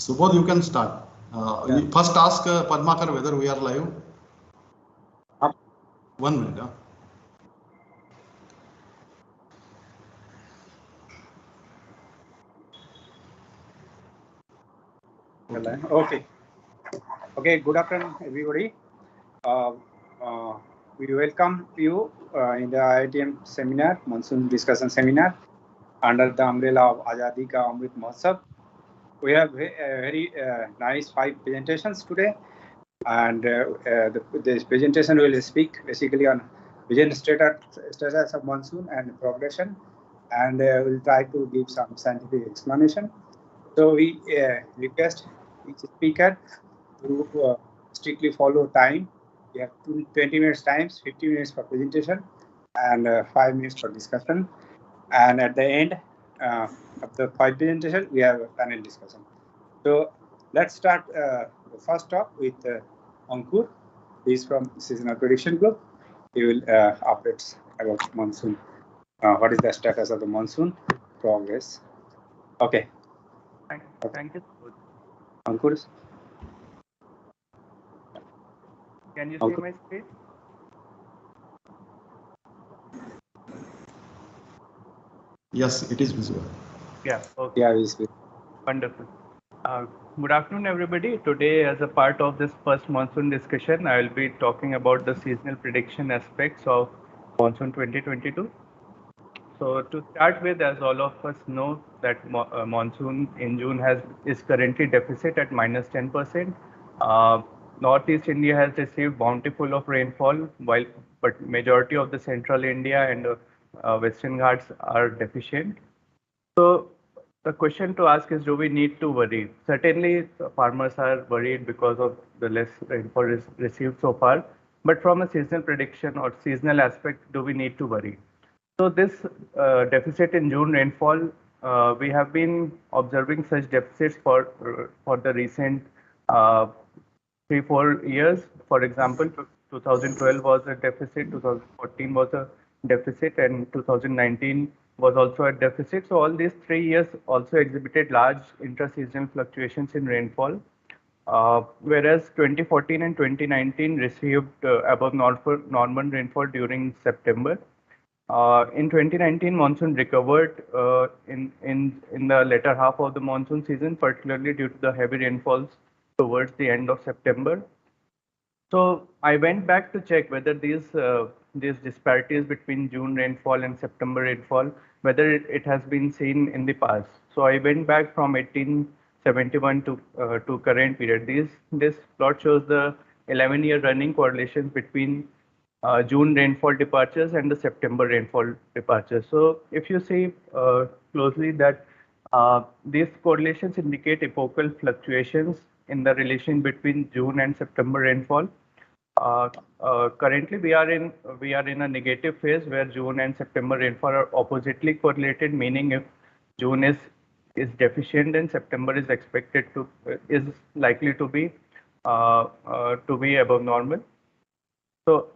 Subodh, you can start. You first ask Padmakar whether we are live. 1 minute. Okay. Okay. Good afternoon, everybody. We welcome you in the IITM seminar, Monsoon Discussion Seminar, under the umbrella of Azadi Ka Amrit Mahotsav. We have very nice 5 presentations today, and this presentation will speak basically on vision status of monsoon and progression, and we'll try to give some scientific explanation. So we request each speaker to strictly follow time. We have 20 minutes times, 50 minutes for presentation, and 5 minutes for discussion. And at the end of the 5 presentation, we have a panel discussion. So let's start the first talk with Ankur. He is from Seasonal Prediction Group. He will update about monsoon. What is the status of the monsoon progress? Okay. Thank you. Ankur. Can you see my screen? Yes, it is visible. Yeah. Okay. Yeah, it is visible. Wonderful. Good afternoon, everybody. Today, as a part of this first monsoon discussion, I will be talking about the seasonal prediction aspects of monsoon 2022. So to start with, as all of us know, that monsoon in June is currently deficit at -10%. Northeast India has received bountiful of rainfall, but majority of the central India and Western Ghats are deficient. So the question to ask is, do we need to worry? Certainly, farmers are worried because of the less rainfall received so far. But from a seasonal prediction or seasonal aspect, do we need to worry? So this deficit in June rainfall, we have been observing such deficits for the recent 3-4 years. For example, 2012 was a deficit, 2014 was a deficit, and 2019 was also a deficit. So all these 3 years also exhibited large intra-seasonal fluctuations in rainfall, whereas 2014 and 2019 received above normal rainfall during September. In 2019, monsoon recovered in the latter half of the monsoon season, particularly due to the heavy rainfalls towards the end of September. So I went back to check whether these disparities between June rainfall and September rainfall, whether it has been seen in the past. So I went back from 1871 to current period. This plot shows the 11-year running correlations between June rainfall departures and the September rainfall departures. So if you see closely that these correlations indicate epochal fluctuations in the relation between June and September rainfall. Currently, we are in a negative phase where June and September rainfall are oppositely correlated, meaning if June is deficient, then September is likely to be above normal. So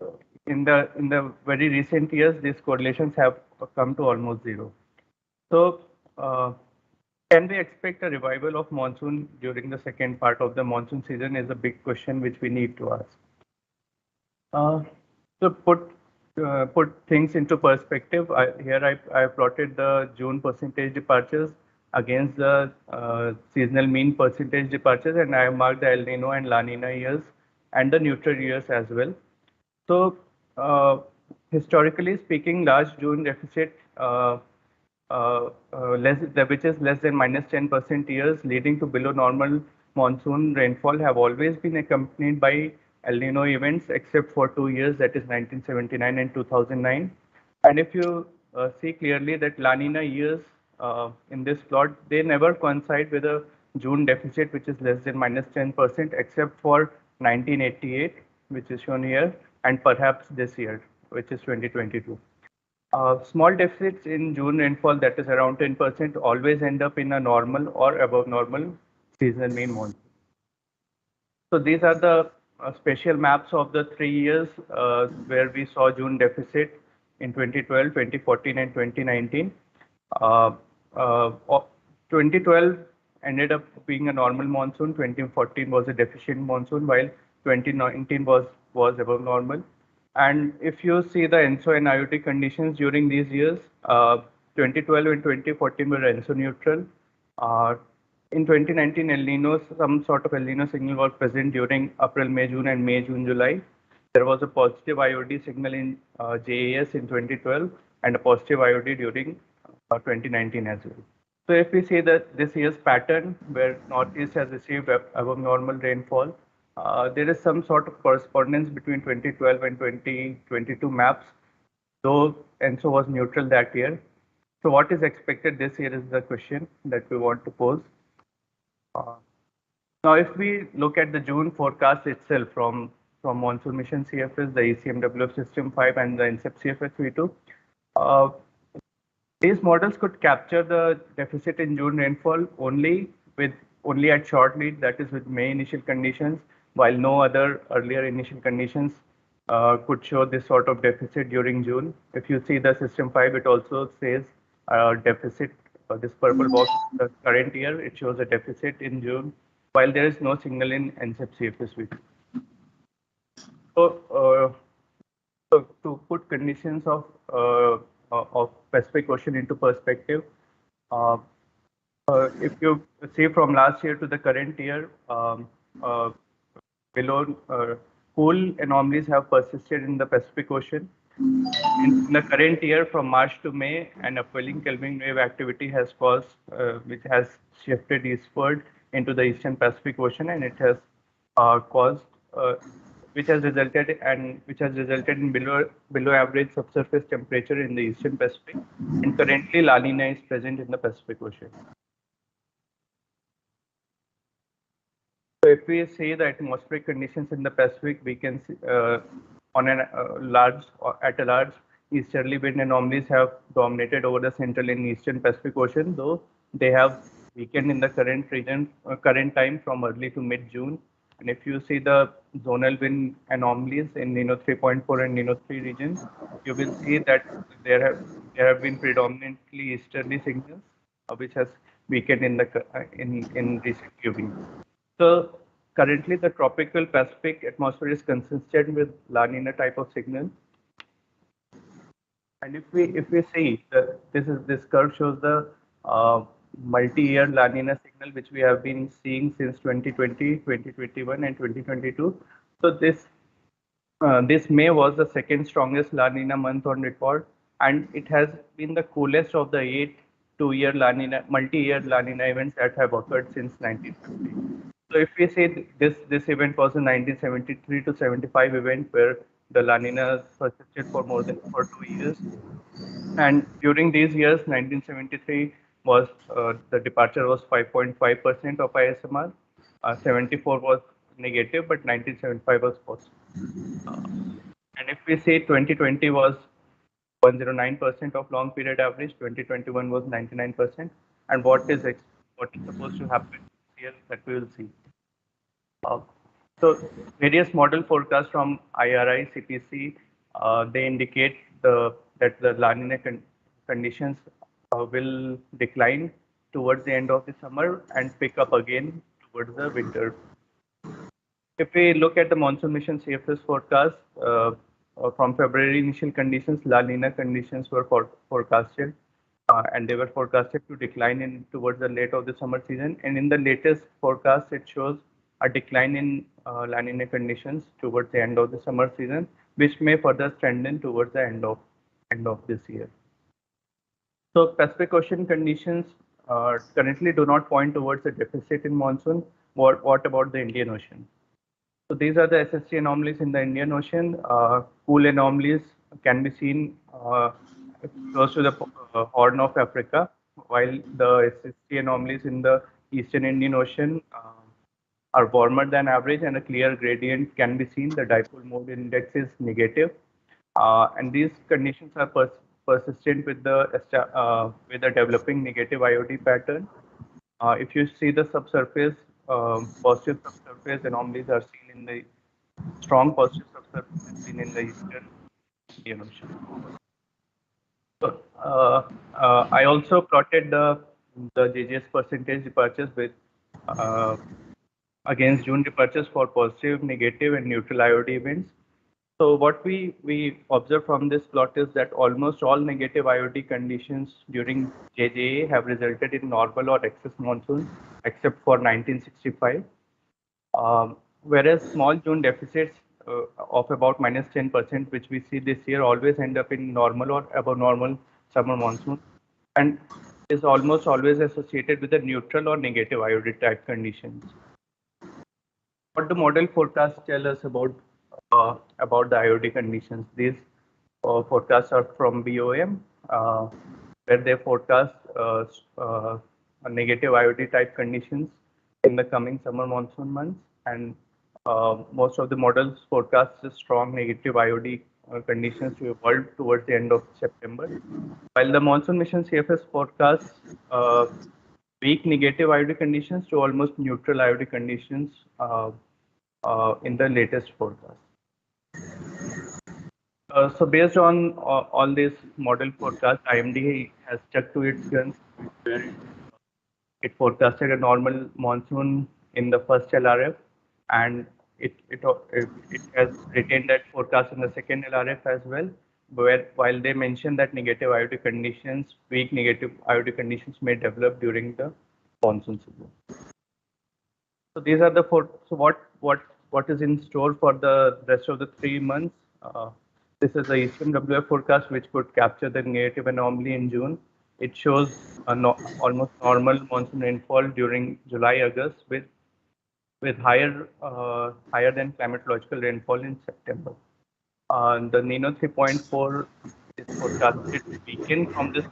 in the very recent years, these correlations have come to almost zero. So can we expect a revival of monsoon during the second part of the monsoon season is a big question which we need to ask. So put things into perspective, here I plotted the June percentage departures against the seasonal mean percentage departures, and I have marked the El Nino and La Nina years and the neutral years as well. So historically speaking, large June deficit which is less than -10% years leading to below normal monsoon rainfall have always been accompanied by El Nino events, except for 2 years, that is 1979 and 2009. And if you see clearly that La Nina years in this plot, they never coincide with a June deficit which is less than -10%, except for 1988, which is shown here, and perhaps this year, which is 2022. Small deficits in June rainfall, that is around 10%, always end up in a normal or above normal seasonal mean monsoon. So these are the special maps of the 3 years where we saw June deficit in 2012, 2014, and 2019. 2012 ended up being a normal monsoon. 2014 was a deficient monsoon, while 2019 was above normal. And if you see the ENSO and IOD conditions during these years, 2012 and 2014 were ENSO neutral. In 2019, El Nino, some sort of El Nino signal was present during April, May, June, and May, June, July. There was a positive IOD signal in JAS in 2012 and a positive IOD during 2019 as well. So if we see that this year's pattern where Northeast has received above normal rainfall, there is some sort of correspondence between 2012 and 2022 maps, though ENSO was neutral that year. So what is expected this year is the question that we want to pose. Now, if we look at the June forecast itself from Monsoon Mission CFS, the ECMWF System 5 and the INSEP CFS V2, these models could capture the deficit in June rainfall only at short lead, that is with May initial conditions, while no other earlier initial conditions could show this sort of deficit during June. If you see the System 5, it also says deficit. This purple box, the current year, it shows a deficit in June, while there is no signal in INSEP CFS V2. So to put conditions of Pacific Ocean into perspective, if you see from last year to the current year, cool anomalies have persisted in the Pacific Ocean. In the current year, from March to May, an upwelling Kelvin wave activity has caused, which has shifted eastward into the Eastern Pacific Ocean, and it has which has resulted in below average subsurface temperature in the Eastern Pacific, and currently La Nina is present in the Pacific Ocean. So if we see the atmospheric conditions in the Pacific, we can see at a large, easterly wind anomalies have dominated over the Central and Eastern Pacific Ocean, though they have weakened in the current time from early to mid-June. And if you see the zonal wind anomalies in Nino 3.4 and Nino 3 regions, you will see that there have been predominantly easterly signals, which has weakened in recent few weeks. So currently, the tropical Pacific atmosphere is consistent with La Nina type of signal. And if we see this curve shows the multi-year La Nina signal, which we have been seeing since 2020, 2021, and 2022. So this May was the second strongest La Nina month on record, and it has been the coolest of the 8 multi-year La Nina events that have occurred since 1950. So if we say this event was a 1973 to 75 event where the La Nina persisted for 2 years, and during these years, 1973 was the departure was 5.5% of ISMR, 74 was negative, but 1975 was positive. And if we say 2020 was 109% of long period average, 2021 was 99%, and what is supposed to happen here that we will see. So various model forecasts from IRI, CPC, they indicate that the La Nina conditions will decline towards the end of the summer and pick up again towards the winter. If we look at the Monsoon Mission CFS forecast, from February initial conditions, La Nina conditions were forecasted, and they were forecasted to decline towards the late of the summer season. And in the latest forecast, it shows a decline in La Nina conditions towards the end of the summer season, which may further strengthen towards the end of this year. So Pacific Ocean conditions currently do not point towards a deficit in monsoon. What about the Indian Ocean? So these are the SST anomalies in the Indian Ocean. Cool anomalies can be seen close to the Horn of Africa, while the SST anomalies in the Eastern Indian Ocean are warmer than average, and a clear gradient can be seen. The dipole mode index is negative, and these conditions are persistent with the developing negative IOD pattern. If you see the subsurface, positive subsurface anomalies are seen in the strong positive subsurface seen in the Eastern Indian Ocean. So I also plotted the the JJS percentage departures with against June departures for positive, negative, and neutral IOD events. So what we observe from this plot is that almost all negative IOD conditions during JJA have resulted in normal or excess monsoon, except for 1965. Whereas small June deficits of about -10%, which we see this year, always end up in normal or above normal summer monsoon, and is almost always associated with the neutral or negative IOD type conditions. What the model forecasts tell us about the IOD conditions? These forecasts are from BOM, where they forecast a negative IOD type conditions in the coming summer monsoon months, and most of the models forecast the strong negative IOD conditions to evolve towards the end of September, while the monsoon mission CFS forecasts weak negative IOD conditions to almost neutral IOD conditions in the latest forecast. So based on all these model forecasts, IMD has stuck to its guns, where it forecasted a normal monsoon in the first LRF, and it has retained that forecast in the second LRF as well, where while they mentioned that negative IOD conditions, weak negative IOD conditions may develop during the monsoon season. So these are the four. So what is in store for the rest of the 3 months? This is the ECMWF forecast, which could capture the negative anomaly in June. It shows almost normal monsoon rainfall during July, August, with higher than climatological rainfall in September. The Nino 3.4 is forecasted to weaken from this.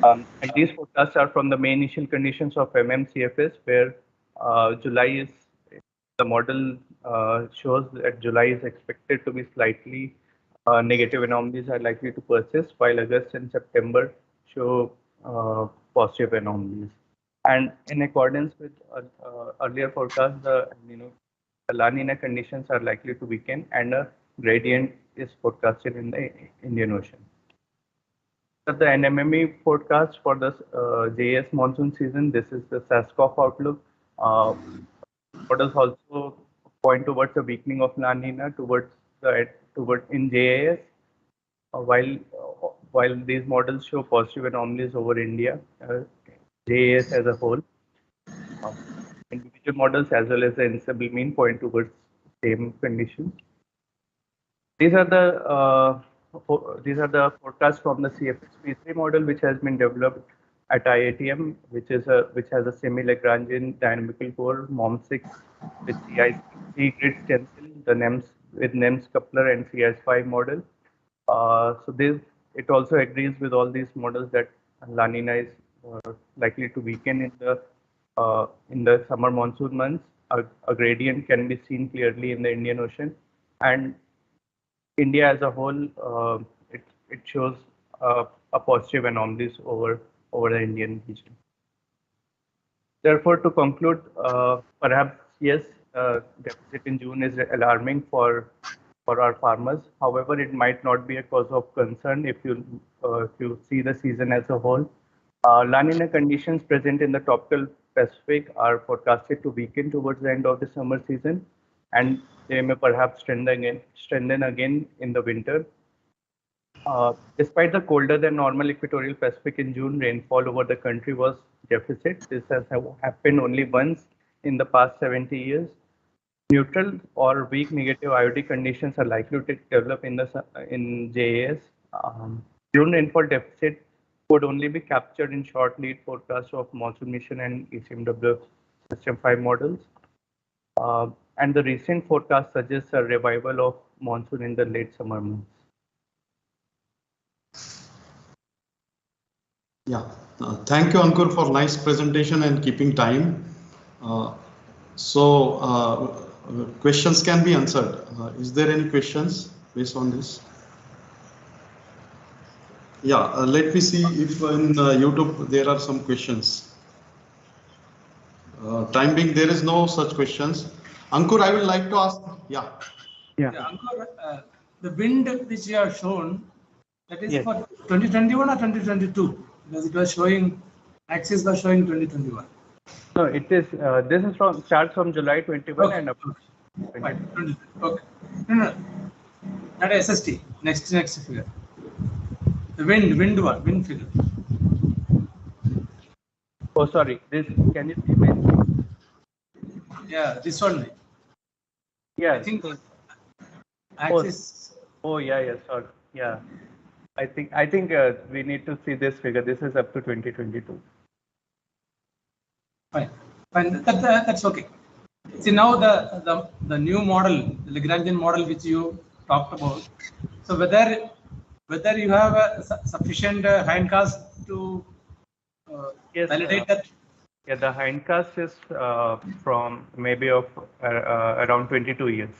And these forecasts are from the main initial conditions of MMCFS, where July is, the model shows that July is expected to be slightly negative anomalies are likely to persist, while August and September show positive anomalies. And in accordance with earlier forecasts, the La Nina conditions are likely to weaken, and a gradient is forecasted in the Indian Ocean. The NMME forecast for the JS monsoon season, this is the SASCOF outlook. Models also point towards a weakening of La Nina towards in JAS, while these models show positive anomalies over India, JAS as a whole. Individual models as well as the ensemble mean point towards same conditions. These are the forecasts from the CFS-P3 model, which has been developed at IITM, which has a semi-Lagrangian dynamical core MOM6 with CIC grid stencil, the NEMS with NEMS coupler and CS5 model. So it also agrees with all these models that La Nina is likely to weaken in the summer monsoon months. A gradient can be seen clearly in the Indian Ocean, and India as a whole, it shows a positive anomalies over the Indian region. Therefore, to conclude, perhaps yes, deficit in June is alarming for our farmers. However, it might not be a cause of concern if you see the season as a whole. La Nina conditions present in the tropical Pacific are forecasted to weaken towards the end of the summer season, and they may perhaps strengthen again in the winter. Despite the colder than normal equatorial Pacific in June, rainfall over the country was deficit. This has happened only once in the past 70 years. Neutral or weak negative IOD conditions are likely to develop in JAS. June rainfall deficit would only be captured in short lead forecasts of monsoon mission and ECMWF System 5 models. And the recent forecast suggests a revival of monsoon in the late summer months. Yeah, thank you, Ankur, for nice presentation and keeping time. Questions can be answered. Is there any questions based on this? Yeah, let me see if in YouTube there are some questions. Time being, there is no such questions. Ankur, I would like to ask. Yeah. Ankur, the wind which you have shown, that is for 2021 or 2022? Because it was showing Axis was showing 2021. No, it is. This is starts from July 21 Okay. and up. Fine. 20. Okay. No. Not SST. Next figure. The wind one, wind figure. Oh, sorry. This, can you see my? Yeah, this one. Yeah. I think So, axis. oh yeah. Sorry. Yeah. I think we need to see this figure. This is up to 2022. Fine. That's okay. See now the new model, the Lagrangian model which you talked about. So whether you have a sufficient hindcast to Yes. validate that. Yeah, the hindcast is from maybe of around 22 years.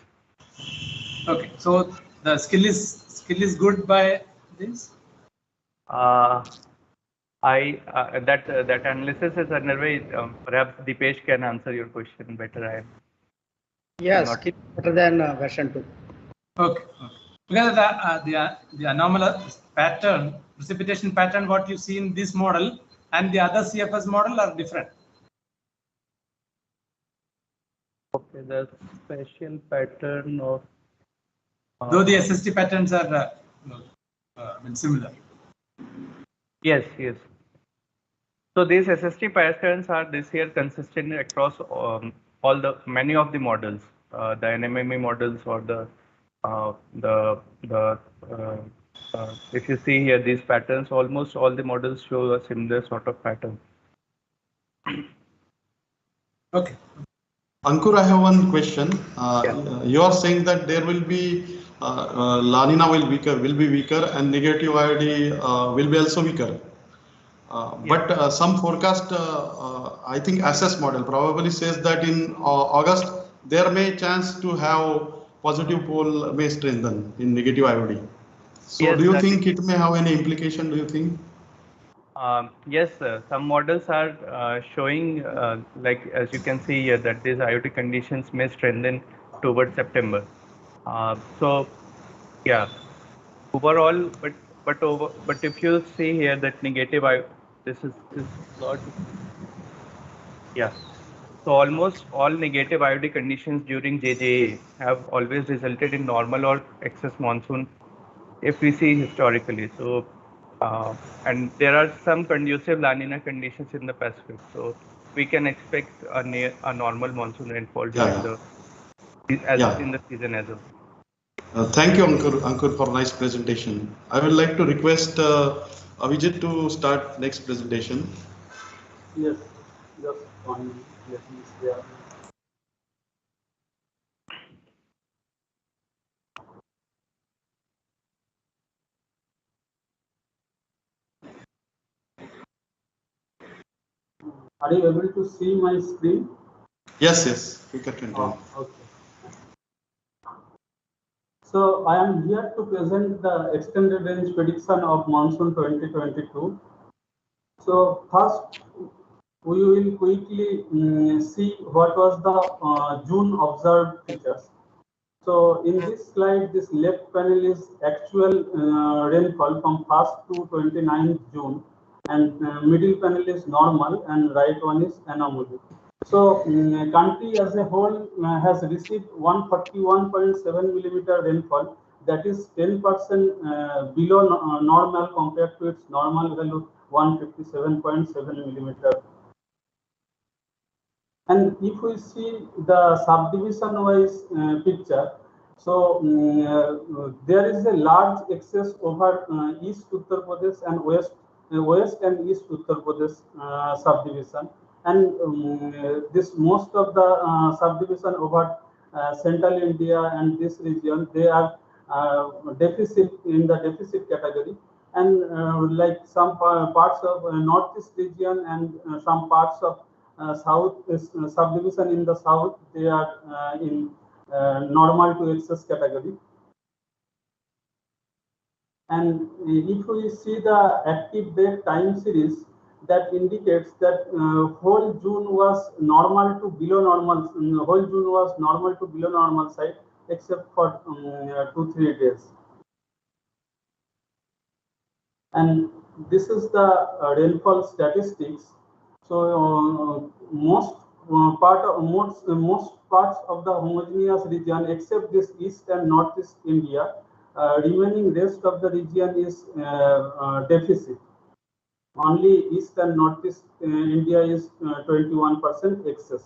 Okay, so the skill is good by this. That analysis is underway. Perhaps Dipesh can answer your question better. Yes, skill better than version 2. Okay. Because the anomalous pattern, precipitation pattern, what you see in this model and the other CFS model are different. Okay, the special pattern of. Though the SST patterns are similar. Yes. So these SST patterns are this year consistent across many of the models, the NMME models or if you see here these patterns, almost all the models show a similar sort of pattern. Okay. Ankur, I have one question. You are saying that there will be La Nina will be weaker, and negative IOD will be also weaker. But some forecast, I think SS model probably says that in August there may chance to have positive pole may strengthen in negative IOD. So Yes, do you think it may have any implication? Do you think? Yes, some models are showing, like as you can see here, that these IoT conditions may strengthen towards September. So, yeah, overall, but if you see here that negative, this plot. Yeah. So almost all negative IoT conditions during JJA have always resulted in normal or excess monsoon if we see historically. So, and there are some conducive La Nina conditions in the Pacific. So we can expect a normal monsoon rainfall during in the season as well. Thank you, Ankur, for nice presentation. I would like to request Avijit to start next presentation. Yes, just one. Let me share. Are you able to see my screen? Yes, we can continue. Okay. So I am here to present the extended range prediction of monsoon 2022. So first, we will quickly see what was the June observed features. So in this slide, this left panel is actual rainfall from 1st to 29th June, and middle panel is normal, and right one is anomaly. So country as a whole has received 141.7 millimeter rainfall, that is 10% below normal compared to its normal value 157.7 millimeter. And if we see the subdivision wise picture, so there is a large excess over East Uttar Pradesh and West and East Uttar Pradesh subdivision, and this most of the subdivision over Central India and this region, they are deficit in the deficit category, and like some parts of Northeast region and some parts of south subdivision in the south, they are in normal to excess category. And if we see the active date time series, that indicates that whole June was normal to below normal. Whole June was normal to below normal side, except for 2-3 days. And this is the rainfall statistics. So most parts of the homogeneous region, except this east and northeast India, remaining rest of the region is deficit. Only east and northeast India is 21% excess.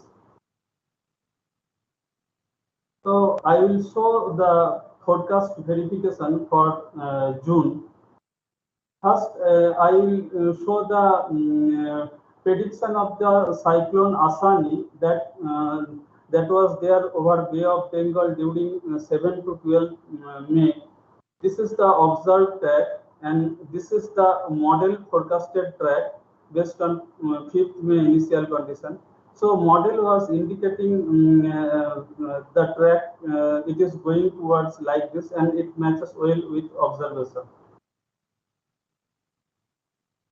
So I will show the forecast verification for June. First, I will show the prediction of the cyclone Asani that was there over Bay of Bengal during 7 to 12 May. This is the observed track, and this is the model forecasted track based on 5th May initial condition. So model was indicating the track it is going towards like this, and it matches well with observation.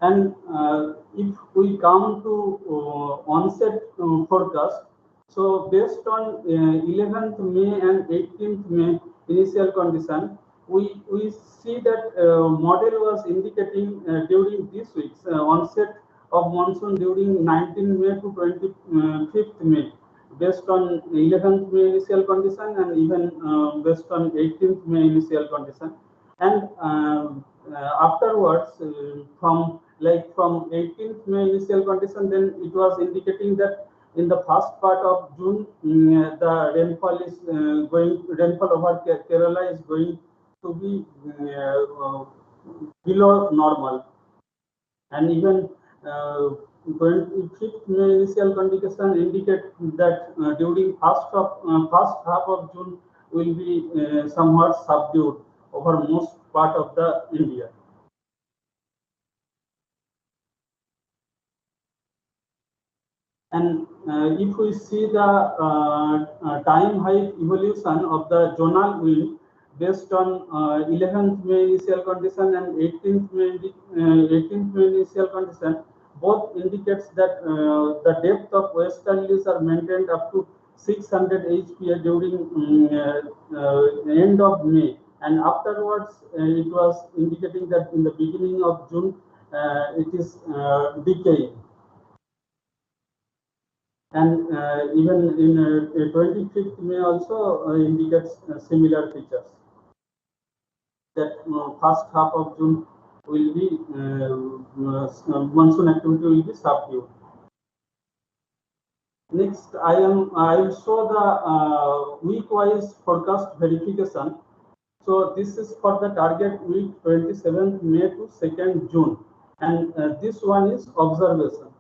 And if we come to onset forecast, so based on 11th May and 18th May initial condition, we see that model was indicating during these weeks onset of monsoon during 19th May to 25th May, based on 11th May initial condition and even based on 18th May initial condition. And afterwards, from 18th May initial condition, then it was indicating that in the first part of June, the rainfall over Kerala is going to be below normal, and even 25th May initial condition indicate that during first half of June will be somewhat subdued over most part of the India. And if we see the time height evolution of the zonal wind based on 11th May initial condition and 18th May initial condition, both indicates that the depth of westerlies are maintained up to 600 HPA during end of May, and afterwards it was indicating that in the beginning of June it is decaying. And even in 25th May also indicates similar features, that first half of June will be monsoon activity will be subdued. Next, I will show the week-wise forecast verification. So this is for the target week 27th May to 2nd June, and this one is observation.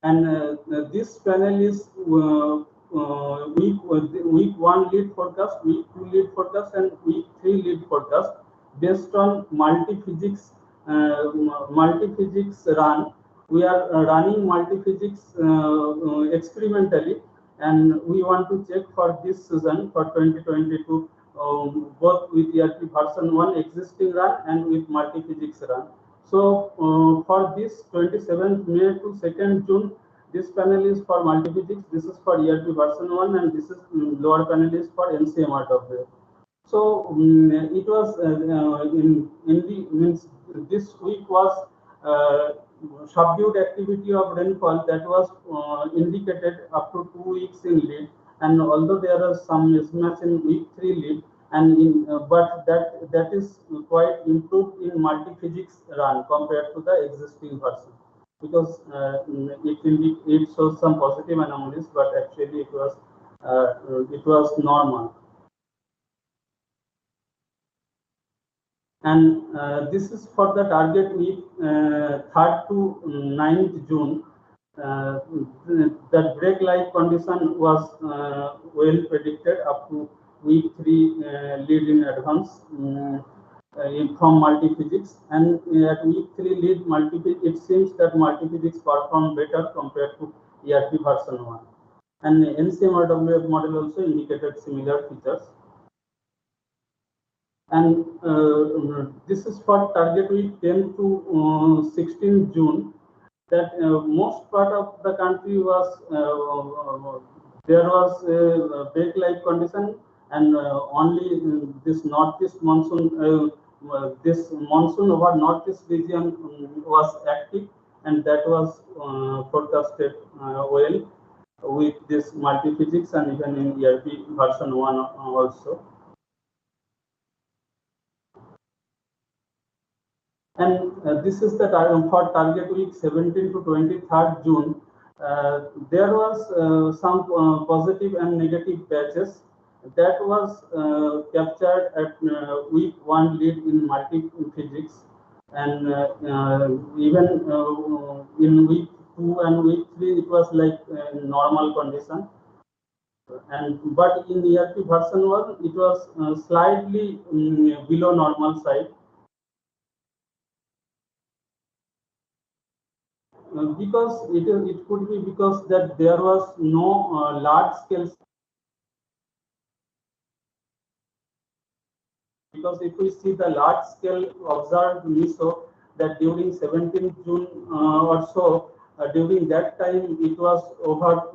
And this panel is week 1 lead forecast, week 2 lead forecast, and week 3 lead forecast based on multi-physics run. We are running multi-physics experimentally, and we want to check for this season for 2022 both with ERP version 1 existing run and with multi-physics run. So for this 27th May to 2nd June, this panel is for multi-physics, this is for ERP version 1, and this is lower panel is for NCMRW. So it was this week was subdued activity of rainfall that was indicated up to 2 weeks in lead, and although there are some mismatch in week 3 lead, and but that is quite improved in multi-physics run compared to the existing version, because it shows some positive anomalies, but actually it was normal. And this is for the target week 3rd to 9th June. That break-like condition was well predicted up to week 3 lead in advance from multi-physics, and at week 3 lead it seems that multi-physics performed better compared to ERP version 1. And NCMRW model also indicated similar features. And this is for target week 10 to 16 June. That most part of the country was there was a break-like condition, and only this northeast monsoon this monsoon over northeast region was active, and that was forecasted well with this multi-physics and even in ERP version 1 also. And this is the for target week 17 to 23rd June. There was some positive and negative patches that was captured at week 1 lead in multi-physics, and even in week 2 and week 3 it was like normal condition. And but in ERP version 1 it was slightly below normal side. Because it could be because that there was no large scale. Because if we see the large scale observed MISO, that during 17th June or so, during that time it was over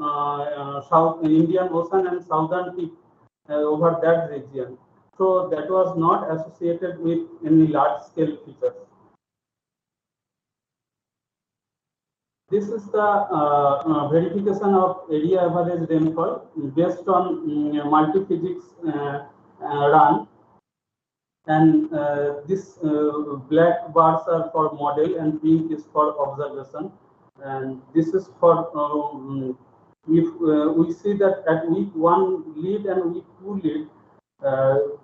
South Indian Ocean and Southern Tip over that region. So that was not associated with any large scale features. This is the verification of area average rainfall based on multi-physics run, and this black bars are for model and pink is for observation, and this is for if we see that at week 1 lead and week 2 lead,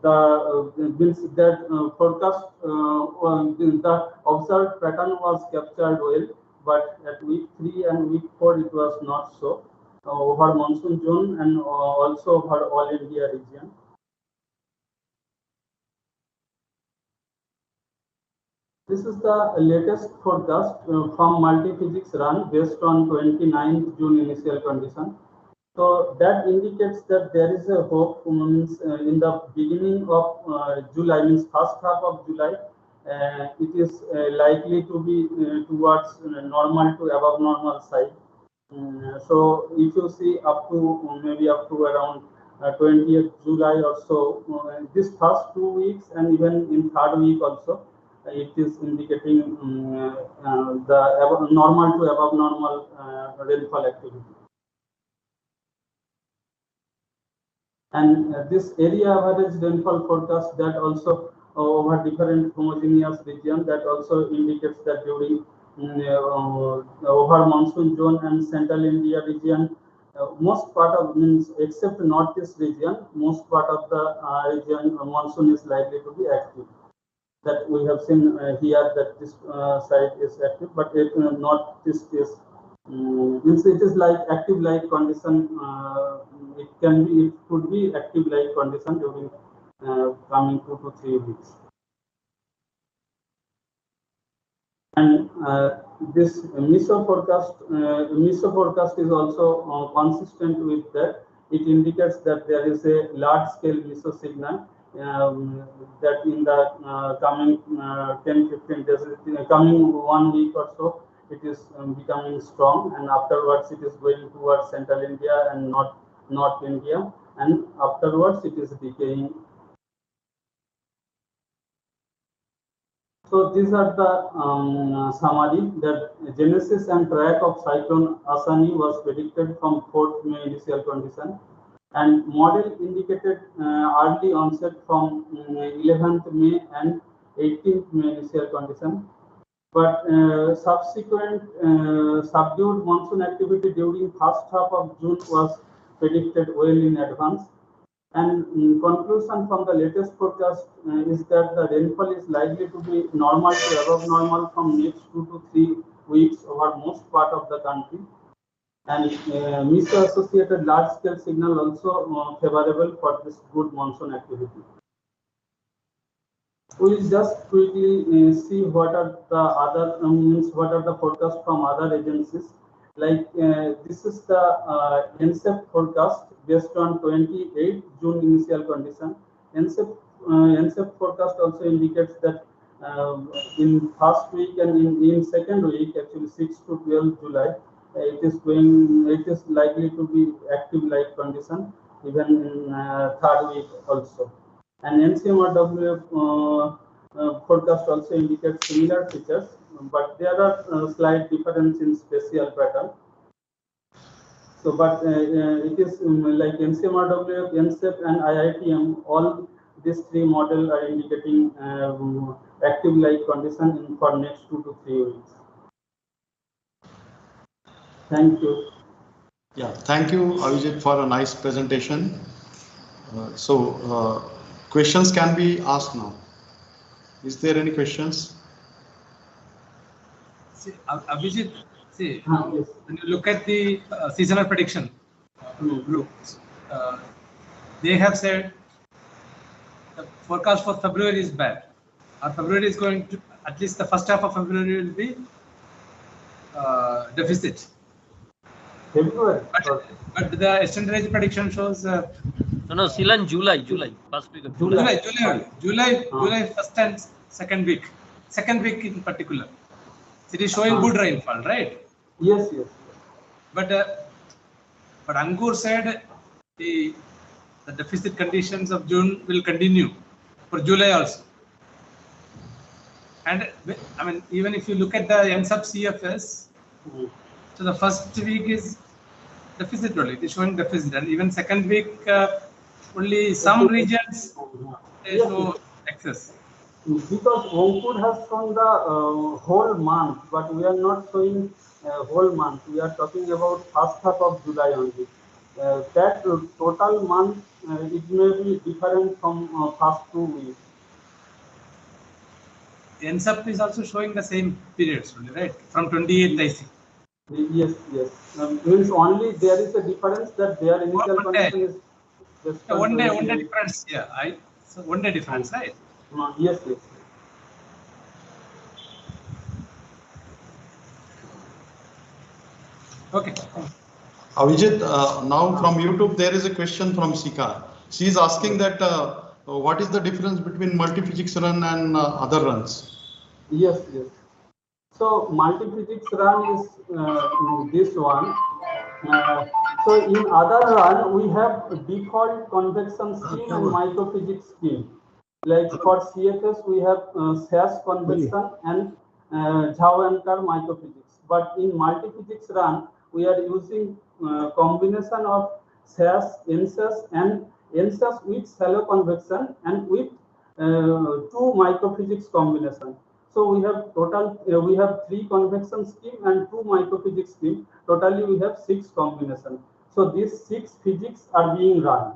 the means that forecast the observed pattern was captured well, but at week 3 and week 4 it was not so over monsoon zone and also over all India region. This is the latest forecast from multi-physics run based on 29th June initial condition. So that indicates that there is a hope means in the beginning of July, means first half of July, it is likely to be towards normal to above normal side. So if you see up to maybe up to around 20th July or so, this first 2 weeks and even in third week also, it is indicating the normal to above normal rainfall activity. And this area average rainfall forecast that also over different homogeneous region, that also indicates that during over monsoon zone and central India region, most part of means except northeast region, most part of the region monsoon is likely to be active. That we have seen here that this site is active, but it not this is means it is like active like condition. It can be, it could be active like condition during coming 2 to 3 weeks. And this MISO forecast is also consistent with that. It indicates that there is a large scale MISO signal that in the coming 10-15 days, coming 1 week or so, it is becoming strong, and afterwards it is going towards central India and North India, and afterwards it is decaying. So these are the summary that genesis and track of cyclone Asani was predicted from 4th May initial condition, and model indicated early onset from 11th May and 18th May initial condition. But subsequent subdued monsoon activity during first half of June was predicted well in advance. And in conclusion from the latest forecast is that the rainfall is likely to be normal to above normal from next 2 to 3 weeks over most part of the country. And MISO associated large scale signal also favorable for this good monsoon activity. We will just quickly see what are the other what are the forecasts from other agencies. Like this is the ENSO forecast based on 28 June initial condition. ENSO forecast also indicates that in first week and in second week, actually 6 to 12 July, it is likely to be active like condition even in third week also. And NCMRW forecast also indicates similar features, but there are slight difference in spatial pattern. So, but it is like NCMRW, ENSEP, and IITM. All these three models are indicating active light condition for next 2 to 3 weeks. Thank you. Yeah, thank you, Avijit, for a nice presentation. Questions can be asked now. Is there any questions? See, Abhijit, see, Yes. when you look at the seasonal prediction groups, they have said the forecast for February is bad. February is going to, at least the first half of February will be deficit. February. But the extended range prediction shows No, still in July, first week of July. July first and second week in particular. So it is showing good rainfall, right? Yes. But Ankur said the deficit conditions of June will continue for July also. And I mean, even if you look at the ENSO CFS, so the first week is deficit only. It is showing deficit, and even second week only some regions there is no excess. Because Ongkur has shown the whole month, but we are not showing whole month. We are talking about first half of July only. That total month, it may be different from first 2 weeks. ENSO is also showing the same periods only, right? From 28th, I see. Yes. Means only there is a difference that their initial condition is just one day difference. Yeah, so 1 day difference, right? Yes. Okay. Avijit, now from YouTube there is a question from Sika. She is asking that what is the difference between multi-physics run and other runs? Yes. So multi-physics run is this one. So in other run we have default convection scheme and microphysics scheme. Like for CFS we have SAS convection and Zhao and Kerr microphysics. But in multi-physics run we are using combination of SAS, ENSAS and ENSAS with shallow convection and with 2 microphysics combination. So we have total, we have 3 convection scheme and 2 microphysics scheme. Totally we have 6 combination. So these 6 physics are being run.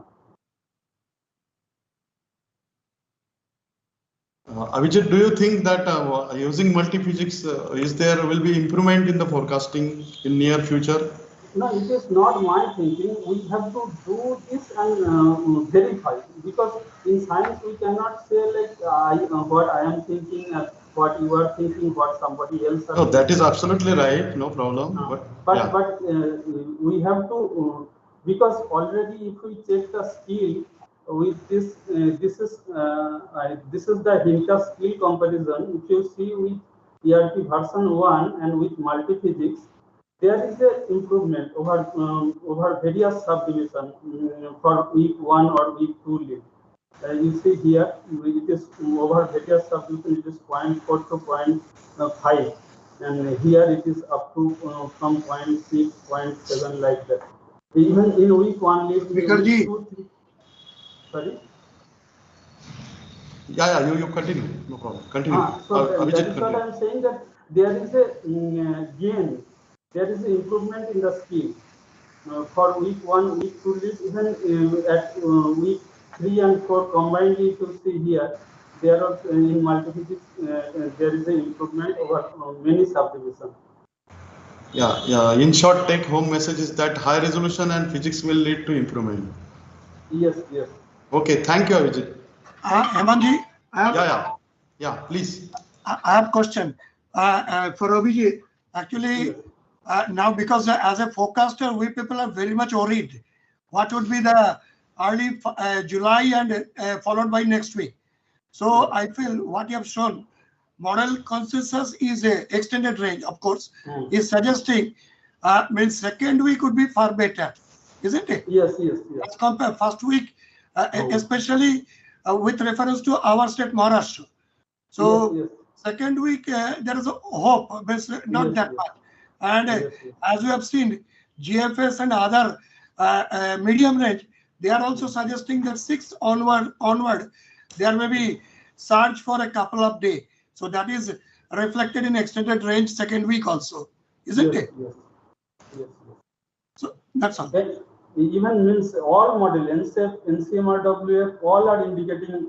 Avijit, do you think that using multi-physics will be improvement in the forecasting in near future? No, it is not my thinking. We have to do this and verify, because in science we cannot say like what I am thinking, what you are thinking, what somebody else. No, that is absolutely right. No problem. But we have to because already if we check the skill with this, this is the Hinta skill comparison. If you see with ERP version 1 and with multi-physics, there is an improvement over various subdivision for week 1 or week 2 lead. You see here, it is over various subdivision, it is 0.4 to 0.5, and here it is up to from 0.6, 0.7 like that. Even in week 1 lead, week 2, 3. Sorry. Yeah, you continue. No problem. Continue. So that is what I am saying, that there is a gain. There is an improvement in the skill for week 1, week 2 lead, even at week 3 and 4 combined. If you see here, there are in multi-physics there is an improvement over many subdivisions. Yeah. In short, take home message is that high resolution and physics will lead to improvement. Yes. Okay, thank you, Avijit. Hemanji, Yeah, please. I have a question for Avijit. Actually, now because as a forecaster, we people are very much worried. What would be the early July and followed by next week? So I feel what you have shown, model consensus is a extended range, of course, is suggesting means second week would be far better, isn't it? Yes. As compared first week, especially with reference to our state Maharashtra. So Yes, second week, there is a hope, but not Yes, that yes. much. And yes, yes. as we have seen, GFS and other medium range, they are also suggesting that 6 onward, there may be surge for a couple of days. So that is reflected in extended range second week also, isn't yes, it? Yes, yes, yes. So that's all. Then even means all model NCF, NCMRWF, all are indicating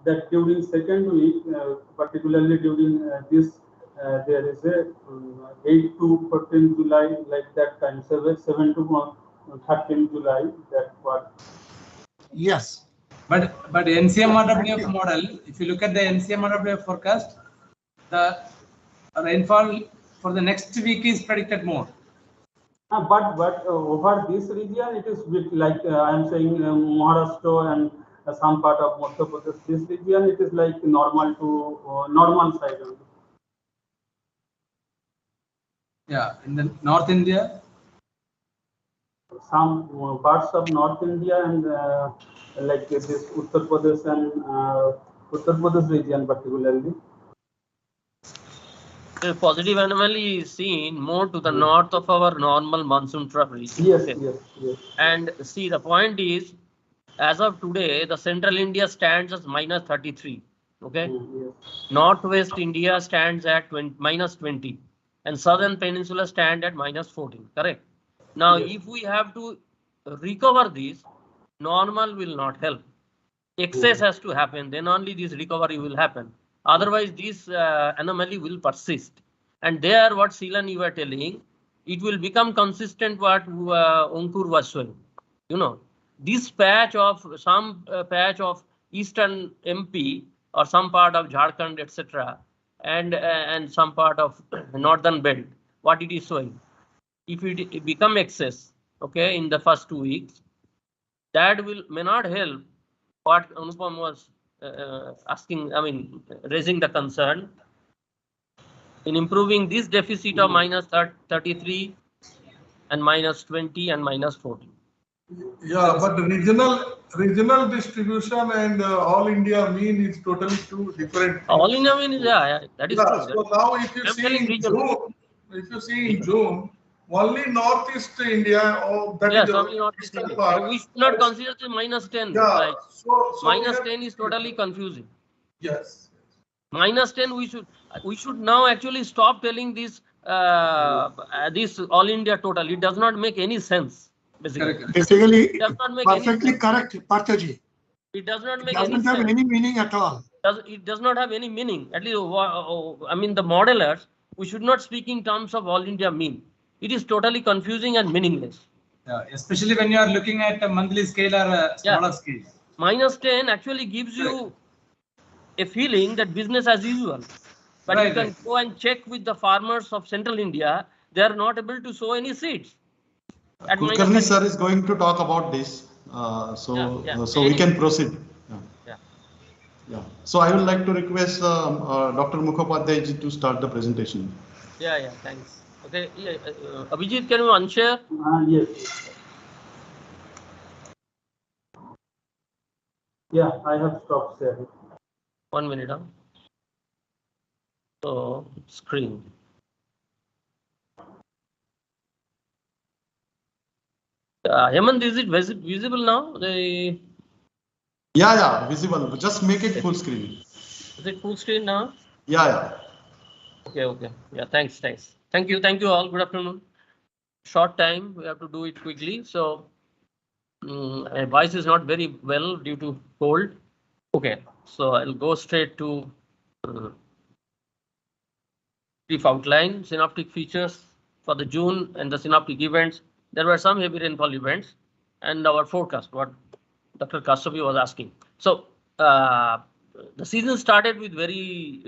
that during second week, particularly during this, there is a 8 to 14 July, like that time, 7 to 13 July, that what. Yes. But Thank NCMRWF you. model, if you look at the NCMRWF forecast, the rainfall for the next week is predicted more. But over this region, it is bit like I am saying Maharashtra and some part of Madhya Pradesh. This region, it is like normal to normal side only. Yeah, in the North India, Some parts of North India and like this Uttar Pradesh and Uttar Pradesh region particularly. The positive anomaly is seen more to the north of our normal monsoon trough region. Yes, Okay. yes, yes. And see, the point is, as of today, the central India stands as -33. Okay. Yes. Northwest India stands at -20, and southern peninsula stand at -14. Correct. Now, Yes. if we have to recover this, normal will not help. Excess has to happen, then only this recovery will happen. Otherwise, this anomaly will persist. And there, what Silan you were telling, it will become consistent what Ankur was showing. You know, this patch of some patch of eastern MP or some part of Jharkhand, etc., and some part of northern belt, what it is showing. If it become excess, okay, in the first 2 weeks, that may not help what Anupam was asking, I mean, raising the concern in improving this deficit of -33 and -20 and -14. Yeah, but the regional distribution and all India mean is totally two different things. All India mean is, yeah, that is true. So now if you see in June, only Northeast India, that yes, is only Northeast eastern India. part. So we should not consider the -10. Yeah, Like so -10 is totally confusing. Yes. -10 we should now actually stop telling this this all India total. It does not make any sense. Basically, it does not make perfectly any correct, Parthaji. It does not It make any doesn't have sense. any meaning at all. It does not have any meaning. At least, I mean, the modelers, we should not speak in terms of all India mean. It is totally confusing and meaningless. Yeah, especially when you are looking at a monthly scale or a smaller scale. -10 actually gives you a feeling that business as usual. But you can go and check with the farmers of central India, they are not able to sow any seeds. Kulkarni sir is going to talk about this. So we can proceed. Yeah. So I would like to request Dr. Mukhopadhyay ji to start the presentation. Yeah, thanks. Okay, Abhijit, can you unshare? Yes. Yeah, I have stopped sharing. 1 minute. So, screen. Hemant, is it visible now? Yeah, visible. Just make it full screen. Is it full screen now? Yeah. Okay. Yeah, thanks. Thank you all. Good afternoon. Short time, we have to do it quickly. So, my voice is not very well due to cold. Okay, so I'll go straight to brief outline, synoptic features for the June and the synoptic events. There were some heavy rainfall events and our forecast, what Dr. Kasabi was asking. So the season started with very,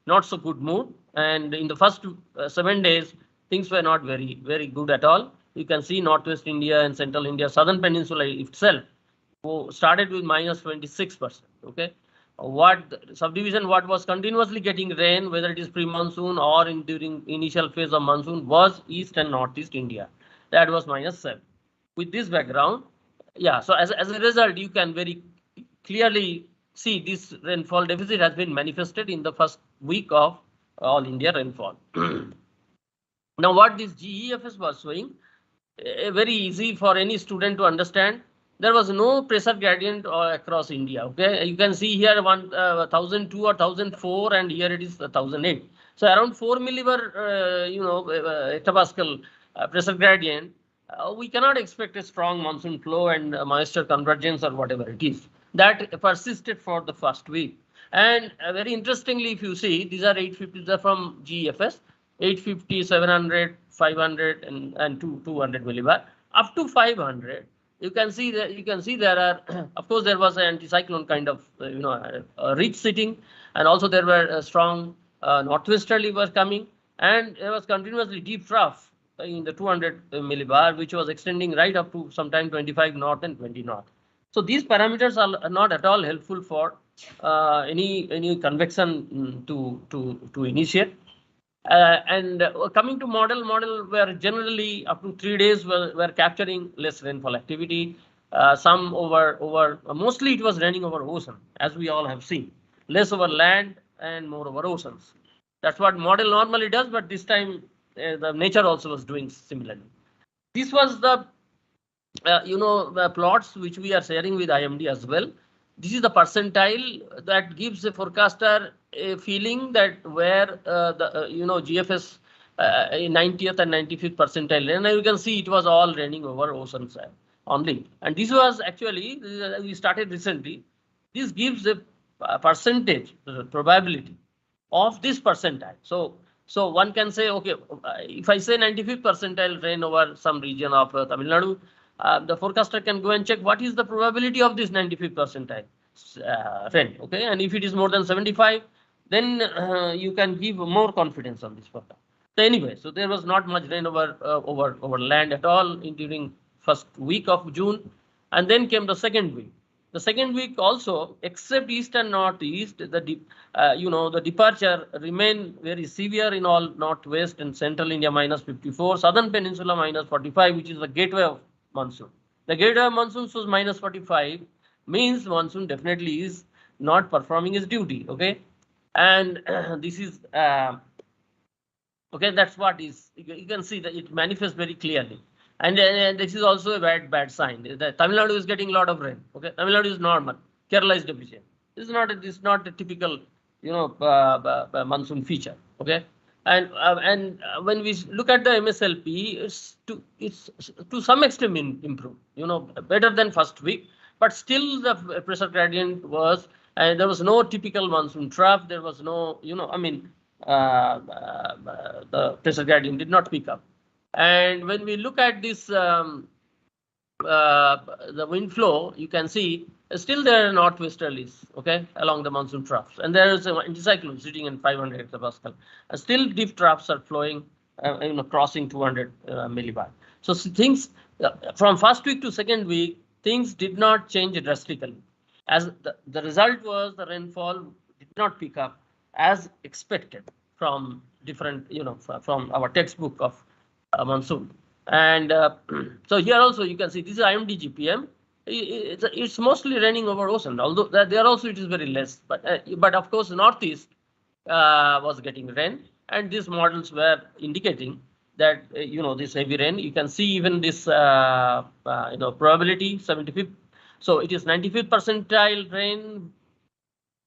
not so good mood. And in the first 7 days, things were not very good at all. You can see Northwest India and Central India, Southern Peninsula itself started with -26%. Okay. Subdivision what was continuously getting rain, whether it is pre-monsoon or during initial phase of monsoon, was East and Northeast India. That was -7. With this background, yeah, so as a result, you can very clearly see this rainfall deficit has been manifested in the first week of all India rainfall. Now, what this GEFS was showing, very easy for any student to understand. There was no pressure gradient across India. Okay, you can see here 1002 or 1004, and here it is 1008. So around 4 millibar, hectopascal pressure gradient. We cannot expect a strong monsoon flow and moisture convergence or whatever it is. That persisted for the first week. And very interestingly, if you see, these are 850, these are from GEFS, 850, 700, 500, and 200 millibar. Up to 500, you can see there are, of course, there was an anticyclone kind of, ridge sitting, and also there were strong northwesterly were coming, and there was continuously deep trough in the 200 millibar, which was extending right up to sometime 25 north and 20 north. So these parameters are not at all helpful for any convection to initiate. And coming to model were generally up to 3 days were capturing less rainfall activity. Some over mostly it was raining over ocean, as we all have seen, less over land and more over oceans. That's what model normally does, but this time the nature also was doing similarly. This was the the plots which we are sharing with IMD as well. This is the percentile that gives a forecaster a feeling that where GFS 90th and 95th percentile, and you can see it was all raining over oceans only. And this was actually, we started recently. This gives a percentage probability of this percentile. So one can say, okay, if I say 95th percentile rain over some region of Tamil Nadu, the forecaster can go and check what is the probability of this 95th percentile rain. Okay, and if it is more than 75, then you can give more confidence on this forecast. So anyway, so there was not much rain over land at all during first week of June, and then came the second week. The second week also, except east and northeast, the departure remained very severe in all northwest and central India -54, southern peninsula -45, which is the gateway of monsoon. The gateway of monsoon was -45, means monsoon definitely is not performing its duty. Okay, and this is okay. That's what is. You can see that it manifests very clearly. And this is also a bad sign. The Tamil Nadu is getting a lot of rain. Okay, Tamil Nadu is normal. Kerala is deficient. This is not a typical, monsoon feature. Okay, and when we look at the MSLP, it's to some extent improved. Better than first week, but still the pressure gradient was, and there was no typical monsoon trough. There was no, the pressure gradient did not pick up. And when we look at this, the wind flow, you can see still there are northwesterlies, okay, along the monsoon troughs, and there is an anticyclone sitting in 500 hectopascal. And still deep troughs are flowing, crossing 200 millibar. So things from first week to second week, things did not change drastically. As the result was, the rainfall did not pick up as expected from different, from our textbook of monsoon. And so here also you can see this is IMD GPM. It's mostly raining over ocean, although there also it is very less. But of course northeast was getting rain, and these models were indicating that this heavy rain. You can see even this probability 75th. So it is 95th percentile rain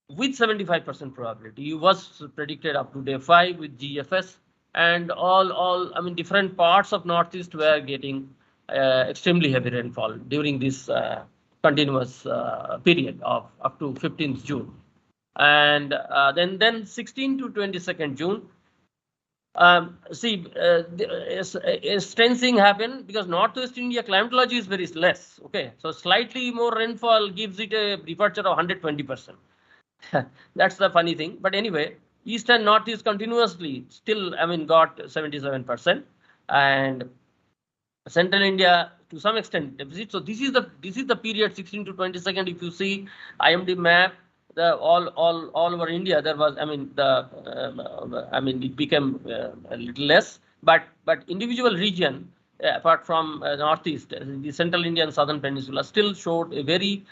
with 75% probability. It was predicted up to day 5 with GFS. And different parts of northeast were getting extremely heavy rainfall during this continuous period of up to 15th June. And then 16th to 22nd June. A strange thing happened because northwest India climatology is very less. Okay, so slightly more rainfall gives it a departure of 120%. That's the funny thing. But anyway, east and northeast continuously still, got 77%, and central India to some extent deficit. So this is the period 16 to 22nd. If you see IMD map, all over India there was, it became a little less, but individual region apart from northeast, the central India and southern peninsula still showed a very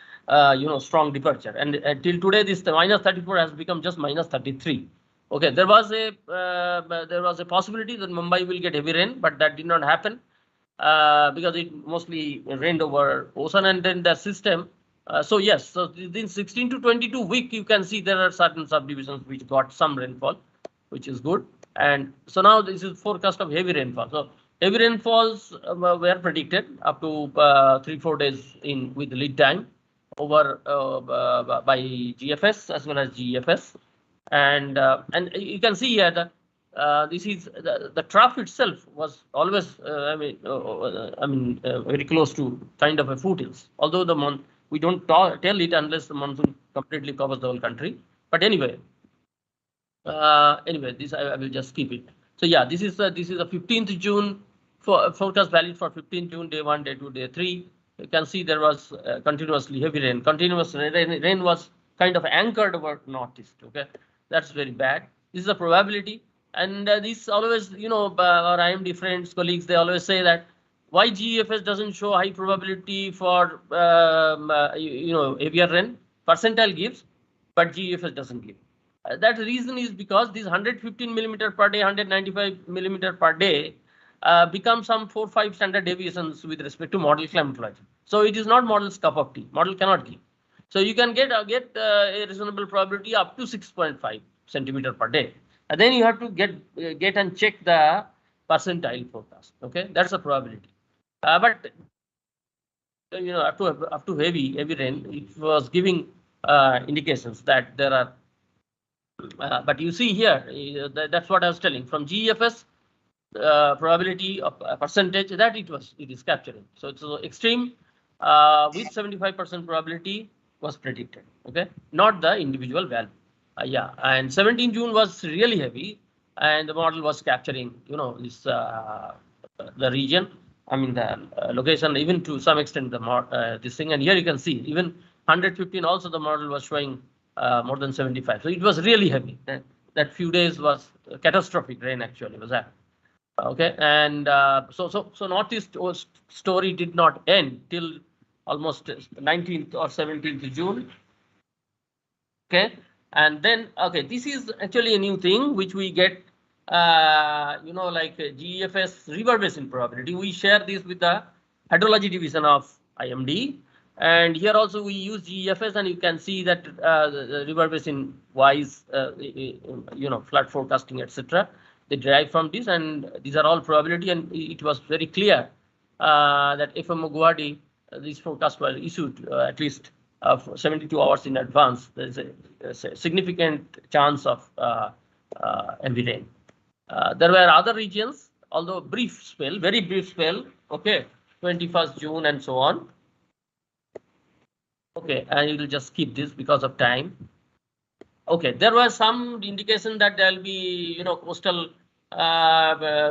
strong departure. And till today, this -34 has become just -33. Okay, there was a possibility that Mumbai will get heavy rain, but that did not happen because it mostly rained over ocean and then the system. So yes, so within 16 to 22 week, you can see there are certain subdivisions which got some rainfall, which is good. And so now this is forecast of heavy rainfall. So heavy rainfalls were predicted up to 3-4 days in with lead time over by GFS as well as GEFS. And you can see here that this is the trough itself was always very close to kind of a foothills. Although we don't tell it unless the monsoon completely covers the whole country. But anyway, this I will just keep it. So yeah, this is the 15th June forecast valid for 15th June, day 1, day 2, day 3. You can see there was continuously heavy rain. Continuous rain was kind of anchored over northeast. Okay, that's very bad. This is a probability, and this always, our IMD friends, colleagues, they always say that why GEFS doesn't show high probability for heavier rain. Percentile gives, but GEFS doesn't give. That reason is because this 115 millimeter per day, 195 millimeter per day become some 4-5 standard deviations with respect to model climatology. So it is not model's cup of tea. Model cannot give. So you can get a reasonable probability up to 6.5 centimeter per day, and then you have to get and check the percentile forecast. Okay, that's a probability. But up to heavy rain, it was giving indications that there are. But you see here, that's what I was telling from GEFS. Probability of percentage that it is capturing. So it's extreme with 75% probability was predicted. Okay, not the individual value. Yeah, and 17 June was really heavy, and the model was capturing this the region. I mean the location, even to some extent the this thing. And here you can see even 115 also the model was showing more than 75. So it was really heavy. That few days was catastrophic rain actually was that. Okay, and so northeast story did not end till almost 19th or 17th June. Okay, and then this is actually a new thing which we get, like GEFS river basin probability. We share this with the hydrology division of IMD, and here also we use GEFS, and you can see that the river basin wise, flood forecasting, etc. They derive from this, and these are all probability, and it was very clear that FM Guwahati, these forecasts were issued at least 72 hours in advance. There is a significant chance of heavy rain. There were other regions, although brief spell, very brief spell. Okay, 21st June and so on. Okay, and we will just keep this because of time. Okay, there was some indication that there will be, coastal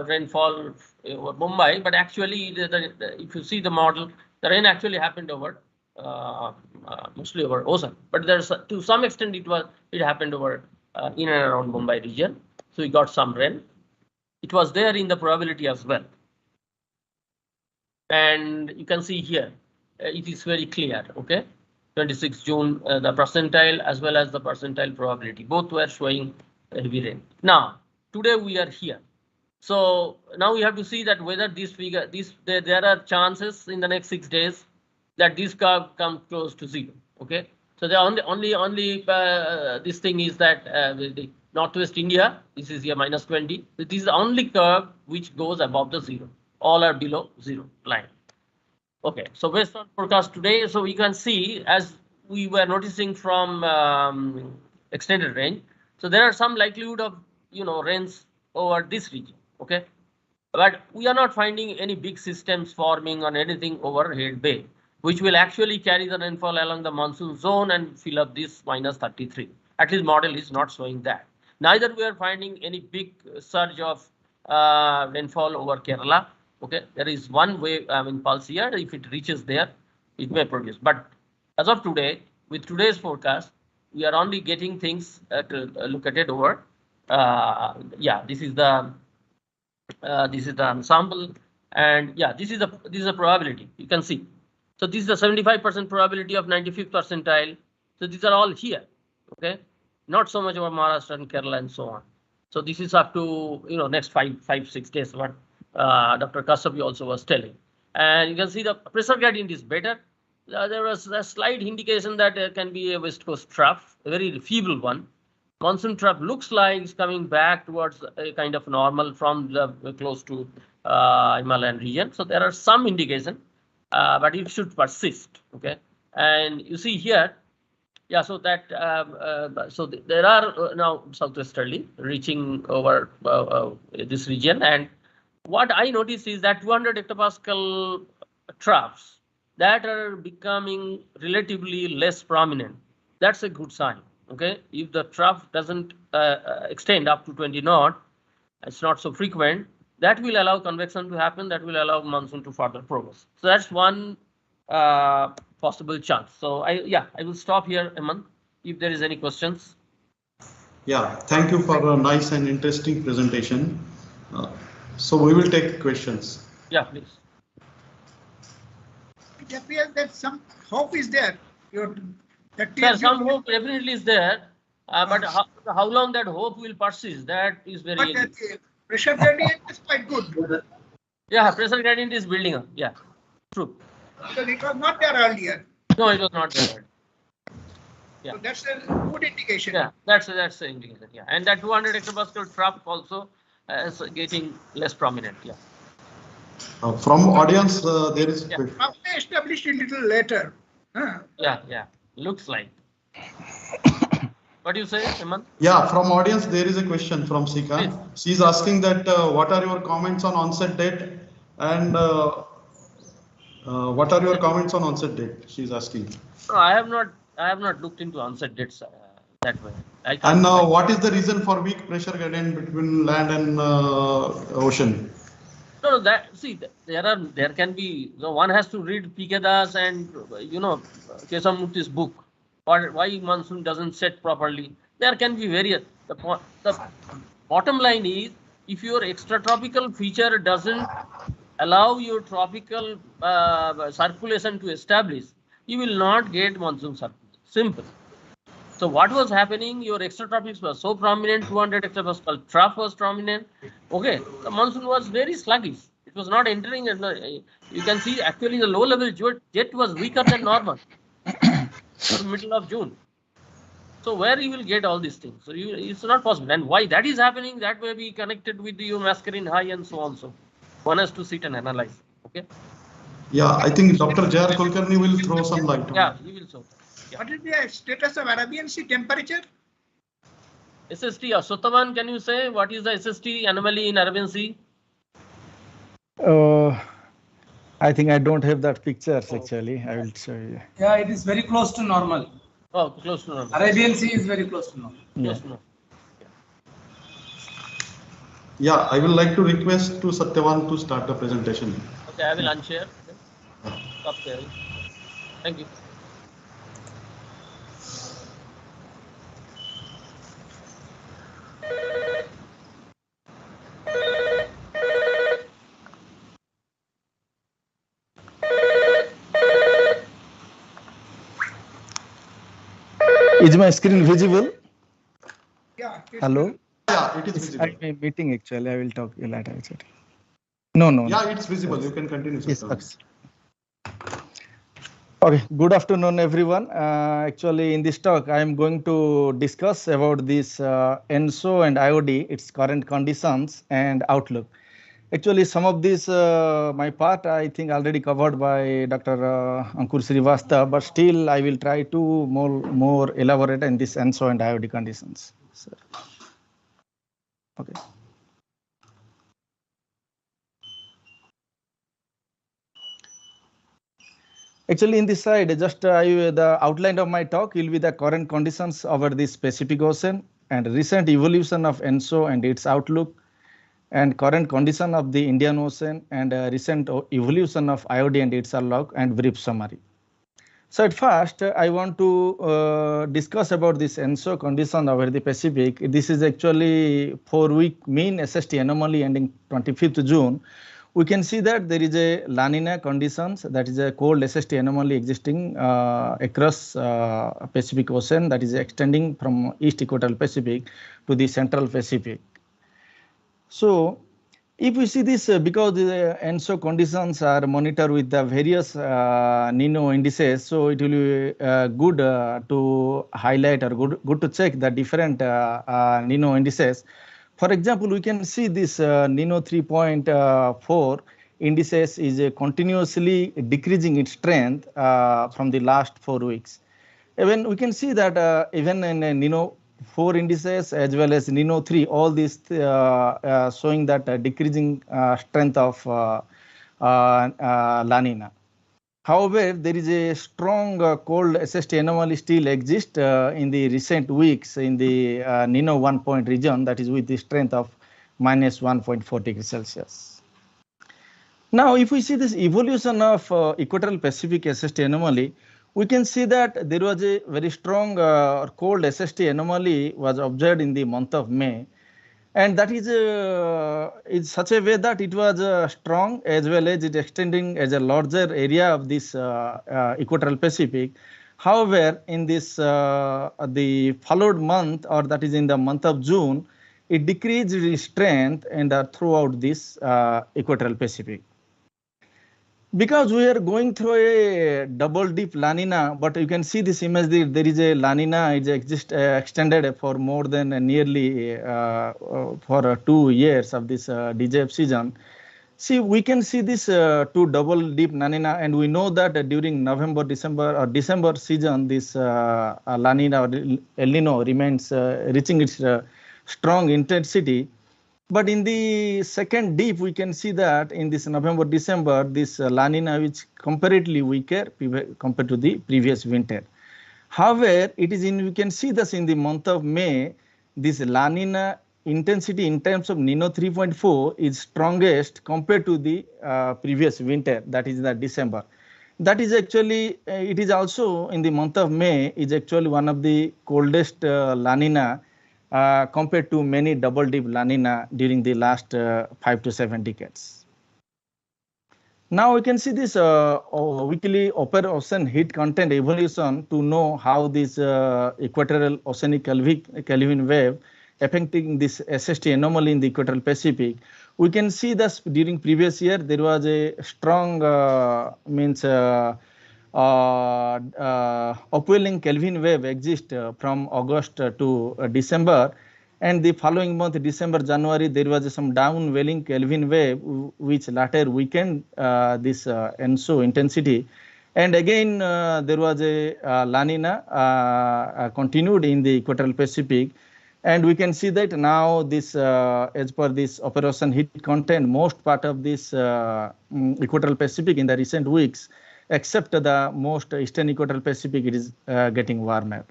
rainfall over Mumbai, but actually, if you see the model, the rain actually happened over mostly over ocean. But there's to some extent it happened over in and around Mumbai region. So we got some rain. It was there in the probability as well, and you can see here it is very clear. Okay. 26 June, the percentile as well as the percentile probability, both were showing heavy rain. Now, today we are here. So now we have to see that whether this figure, there are chances in the next 6 days that this curve comes close to 0. Okay. So the only this thing is that the Northwest India, this is here -20. This is the only curve which goes above the 0. All are below 0 line. Okay, so based on forecast today, so we can see as we were noticing from extended range. So there are some likelihood of rains over this region. Okay, but we are not finding any big systems forming on anything over Head Bay, which will actually carry the rainfall along the monsoon zone and fill up this -33. At least model is not showing that. Neither we are finding any big surge of rainfall over Kerala. Okay, there is one way, pulse here. If it reaches there, it may produce. But as of today, with today's forecast, we are only getting things to look at it over. Yeah, this is the ensemble And yeah, this is a probability. You can see. So this is the 75% probability of 95th percentile. So these are all here. Okay, not so much about Maharashtra and Kerala and so on. So this is up to next 6 days. What Dr. Kasabi also was telling, and you can see the pressure gradient is better. There was a slight indication that there can be a west coast trough, a very feeble one. Monsoon trough looks like it's coming back towards a kind of normal from the close to Himalayan region. So there are some indication, but it should persist. Okay, and you see here, yeah. So that there are now southwesterly reaching over this region, and what I notice is that 200 hectopascal troughs that are becoming relatively less prominent. That's a good sign. Okay, if the trough doesn't extend up to 20 knot, it's not so frequent. That will allow convection to happen. That will allow monsoon to further progress. So that's one possible chance. So I will stop here, Aman, if there is any questions. Yeah, thank you for a nice and interesting presentation. So we will take questions. Yeah, please. It appears that some hope is there. Some hope definitely is there, but how long that hope will persist, that is very. But pressure gradient is quite good. Yeah, pressure gradient is building up. Yeah, true. Because it was not there earlier. No, it was not there. Yeah. So that's a good indication. Yeah, that's the indication. Yeah, and that 200 hectopascal trough also is getting less prominent. Yeah. From audience, there is. Yeah. Probably established a little later. Yeah. Looks like. What do you say, Hemant? Yeah, from audience, there is a question from Sika. Please. She's asking that what are your comments on onset date, and what are your comments on onset date? She's asking. No, I have not looked into onset dates that way. And what is the reason for weak pressure gradient between land and ocean? No, there can be, one has to read P.K. Das and Kesamurthy's book. Why monsoon doesn't set properly? There can be various. The bottom line is, if your extratropical feature doesn't allow your tropical circulation to establish, you will not get monsoon circulation. Simple. So what was happening? Your extratropics were so prominent, 200 hectopascal trough was prominent. Okay, the monsoon was very sluggish. It was not entering. You can see actually the low level jet was weaker than normal for middle of June. So where you will get all these things? So it's not possible. And why that is happening? That may be connected with your masculine high and so on. So one has to sit and analyze. Okay. Yeah, I think Dr. J.R. Kulkarni will throw some light on. Yeah, he will show. Yeah. What is the status of Arabian Sea temperature? SST, Sotaman, can you say what is the SST anomaly in Arabian Sea? I think I don't have that pictures actually. I will show you. Yeah, it is very close to normal. Oh, close to normal. Arabian Sea is very close to normal. Close to normal. Yeah, I will like to request to Satyavan to start the presentation. Okay, I will unshare. Stop sharing. Thank you. Is my screen visible? Yeah. Hello? Yeah, it is visible. I'm in meeting actually. I will talk later. No. Yeah, it's visible. You can continue. Yes, okay. Good afternoon, everyone. Actually, in this talk, I am going to discuss about this ENSO and IOD, its current conditions and outlook. Actually, some of this, my part, I think already covered by Dr. Ankur Srivastava, but still I will try to more elaborate in this ENSO and IOD conditions. So, okay. Actually, in this side, just the outline of my talk will be the current conditions over this Pacific Ocean and recent evolution of ENSO and its outlook, and current condition of the Indian Ocean and recent evolution of IOD and its outlook, and brief summary. So at first, I want to discuss about this ENSO condition over the Pacific. This is actually 4-week mean SST anomaly ending 25th June, we can see that there is a La Nina conditions, that is a cold SST anomaly existing across Pacific Ocean, that is extending from East Equatorial Pacific to the Central Pacific. So if we see this, because the ENSO conditions are monitored with the various Nino indices, so it will be good to highlight or good to check the different Nino indices. For example, we can see this Nino 3.4 indices is continuously decreasing its strength from the last 4 weeks. Even we can see that even in Nino 4 indices as well as Nino 3, all these showing that decreasing strength of La Nina. However, there is a strong cold SST anomaly still exists in the recent weeks in the Nino 1 point region, that is with the strength of minus 1.4 degrees Celsius. Now, if we see this evolution of Equatorial Pacific SST anomaly, we can see that there was a very strong cold SST anomaly was observed in the month of May. And that is such a way that it was strong as well as it extending as a larger area of this Equatorial Pacific. However, in this the followed month, or that is in the month of June, it decreased in strength and throughout this Equatorial Pacific. Because we are going through a double dip La Nina, but you can see this image, there is a La Nina extended for more than nearly for 2 years of this DJF season. See, we can see this two double dip La Nina, and we know that during November, December season, this La Nina or El Nino remains reaching its strong intensity. But in the second dip, we can see that in this November, December, this La Nina is comparatively weaker compared to the previous winter. However, it is we can see this in the month of May, this La Nina intensity in terms of Nino 3.4 is strongest compared to the previous winter, that is the December. That is actually, it is also in the month of May, is actually one of the coldest La Nina compared to many double dip La Nina during the last 5 to 7 decades. Now we can see this weekly upper ocean heat content evolution to know how this equatorial oceanic Kelvin wave affecting this SST anomaly in the equatorial Pacific. We can see that during previous year there was a strong upwelling Kelvin wave exist from August to December, and the following month, December, January, there was some downwelling Kelvin wave which later weakened this ENSO intensity, and again there was a La Nina continued in the equatorial Pacific, and we can see that now this as per this upper ocean heat content, most part of this equatorial Pacific in the recent weeks, except the most eastern equatorial Pacific, it is getting warmer.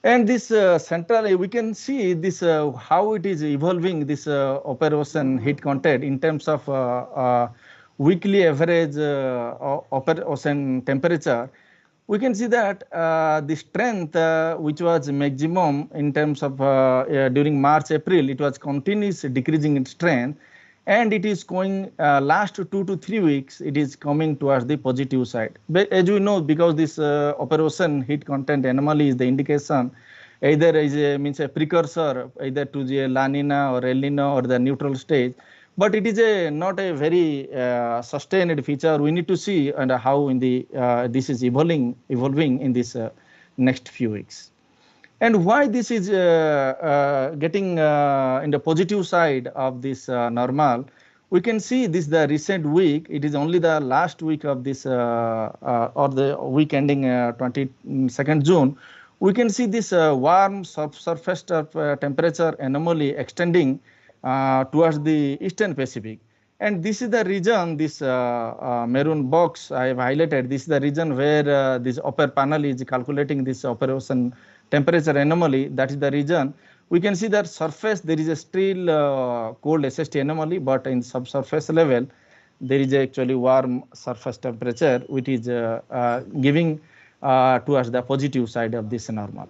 And this central, we can see this how it is evolving, this upper ocean heat content in terms of weekly average upper ocean temperature. We can see that the strength which was maximum in terms of during March, April, it was continuously decreasing in strength. And it is going last 2 to 3 weeks, it is coming towards the positive side. But as we know, because this upper ocean heat content anomaly is the indication, either is a precursor either to the La Nina or El Nino or the neutral stage. But it is not a very sustained feature. We need to see and how in the this is evolving in this next few weeks. And why this is getting in the positive side of this normal, we can see this the recent week, it is only the last week of this or the week ending 22nd June, we can see this warm subsurface temperature anomaly extending towards the eastern Pacific. And this is the region, this maroon box I have highlighted, this is the region where this upper panel is calculating this upper ocean temperature anomaly. That is the region. We can see that surface there is a still cold SST anomaly, but in subsurface level there is actually warm surface temperature, which is giving towards the positive side of this normal.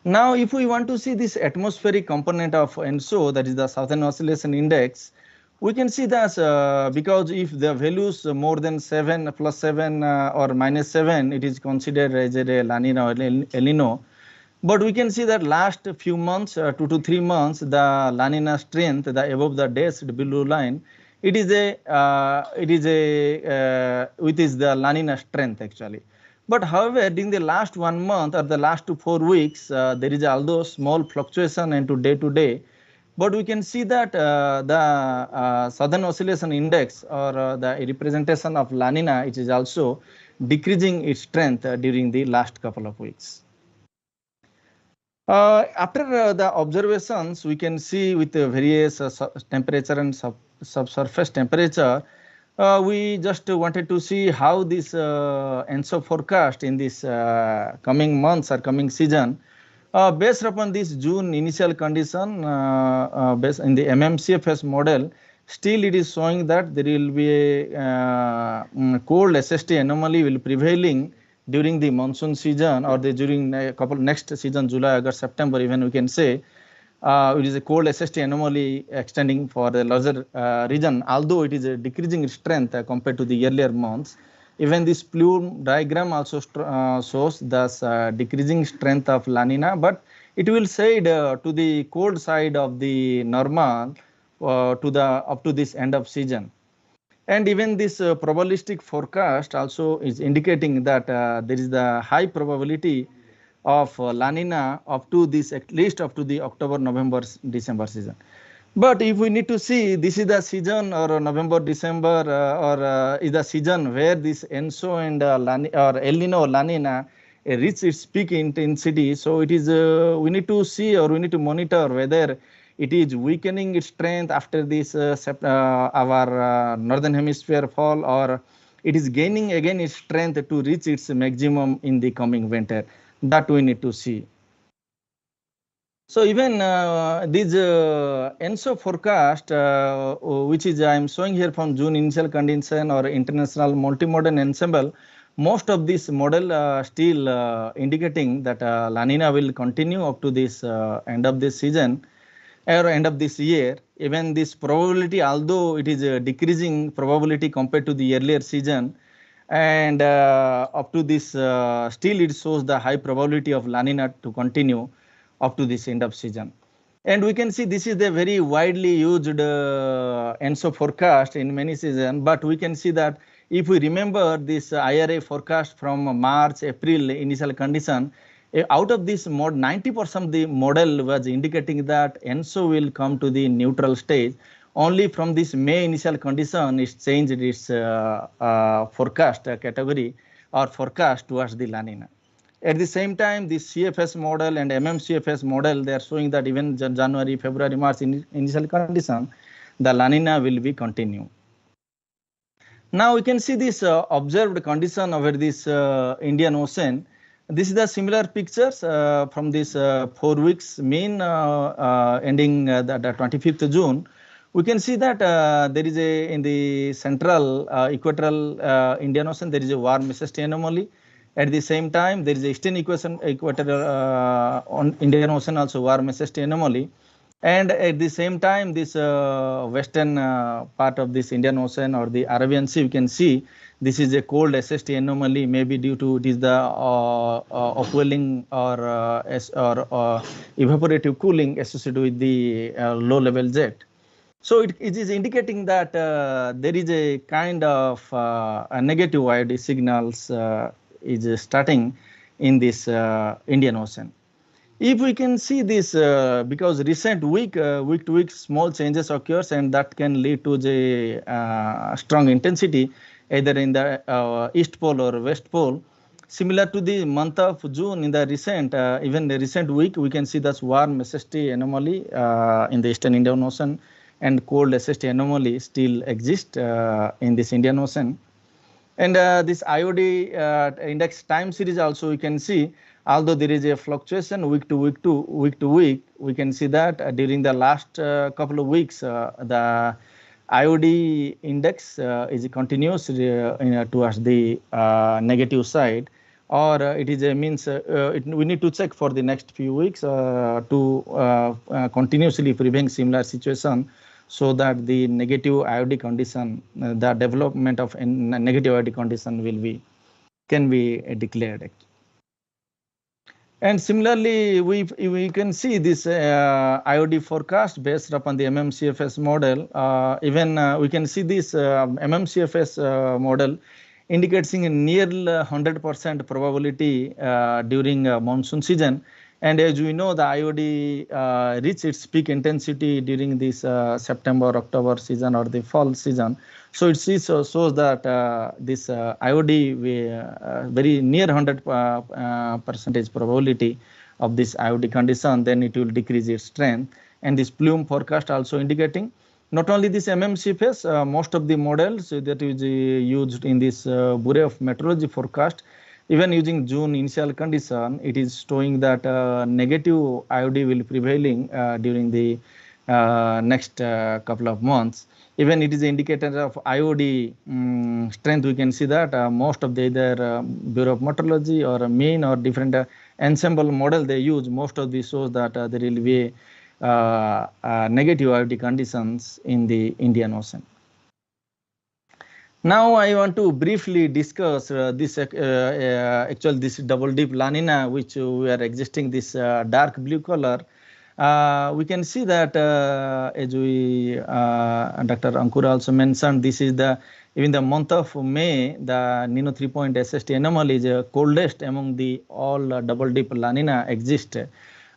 Now, if we want to see this atmospheric component of ENSO, that is the Southern Oscillation Index, We can see that because if the values more than 7, plus 7 or minus 7, it is considered as a La Nina or El Nino. But we can see that last few months, 2 to 3 months, the La Nina strength, the above the dashed blue line, it is the La Nina strength actually. But however, during the last 1 month or the last 4 weeks, there is although small fluctuation into day to day. But we can see that the Southern Oscillation Index or the representation of La Nina, it is also decreasing its strength during the last couple of weeks. After the observations, we can see with the various temperature and subsurface temperature, we just wanted to see how this ENSO forecast in this coming months or coming season, based upon this June initial condition, based in the MMCFS model, still it is showing that there will be a cold SST anomaly will prevailing during the monsoon season or during a couple next season, July, August, September, even we can say. It is a cold SST anomaly extending for the larger region, although it is a decreasing strength compared to the earlier months. Even this plume diagram also shows the decreasing strength of La Nina, but it will shade to the cold side of the normal up to this end of season. And even this probabilistic forecast also is indicating that there is the high probability of La Nina up to this, at least up to the October, November, December season. But if we need to see, this is the season or November, December is the season where this ENSO and or El Nino or La Nina reach its peak intensity. So it is we need to see or we need to monitor whether it is weakening its strength after this our northern hemisphere fall, or it is gaining again its strength to reach its maximum in the coming winter. That we need to see. So even this ENSO forecast, which is I am showing here from June initial condition or international multimodal ensemble, most of this model still indicating that La Nina will continue up to this end of this season or end of this year. Even this probability, although it is a decreasing probability compared to the earlier season, and up to this still it shows the high probability of La Nina to continue up to this end of season. And we can see this is the very widely used ENSO forecast in many seasons, but we can see that if we remember this IRA forecast from March, April initial condition, out of this 90% of the model was indicating that ENSO will come to the neutral stage. Only from this May initial condition, it changed its forecast category or forecast towards the La Nina. At the same time, this CFS model and MMCFS model, they are showing that even January, February, March initial condition, the La Nina will be continue. Now we can see this observed condition over this Indian Ocean. This is the similar pictures from this 4 weeks mean ending the 25th June. We can see that there is in the central equatorial Indian Ocean, there is a warm SST anomaly. At the same time, there is a eastern equatorial on Indian Ocean also warm SST anomaly. And at the same time, this western part of this Indian Ocean or the Arabian Sea, we can see this is a cold SST anomaly, maybe due to it is the upwelling or evaporative cooling associated with the low level jet. So it is indicating that there is a kind of a negative IOD signals is starting in this Indian Ocean. If we can see this, because recent week to week small changes occurs, and that can lead to the strong intensity either in the east pole or west pole. Similar to the month of June, in the recent, even the recent week, we can see this warm SST anomaly in the eastern Indian Ocean, and cold SST anomaly still exist in this Indian Ocean. And this IOD index time series also we can see, although there is a fluctuation week to week, we can see that during the last couple of weeks, the IOD index is continuous towards the negative side, or it is a means we need to check for the next few weeks to continuously prevent similar situation so that the negative IOD condition, the development of negative IOD condition can be declared. And similarly, we can see this IOD forecast based upon the MMCFS model. We can see this MMCFS model indicating a near 100% probability during monsoon season. And as we know, the IOD reached its peak intensity during this September, October season or the fall season. So it shows that this IOD very near 100 percentage probability of this IOD condition, then it will decrease its strength. And this plume forecast also indicating not only this MMCFS, most of the models that is used in this Bureau of Meteorology forecast, even using June initial condition, it is showing that negative IOD will prevailing during the next couple of months. Even it is an indicator of IOD strength. We can see that most of the either Bureau of Meteorology or mean or different ensemble model they use, most of these shows that there will be negative IOD conditions in the Indian Ocean. Now I want to briefly discuss this actually this double dip La Nina, which we are existing this dark blue color. We can see that as we Dr. Ankur also mentioned, this is even the month of May, the Nino 3-point SST anomaly is the coldest among the all double dip La Nina exist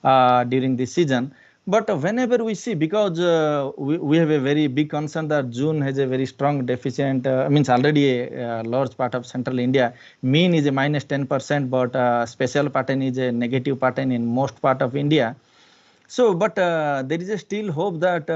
during this season. But whenever we see, because we have a very big concern that June has a very strong deficient, means already a large part of central India, mean is a minus 10%, but special pattern is a negative pattern in most part of India. So, but there is a still hope that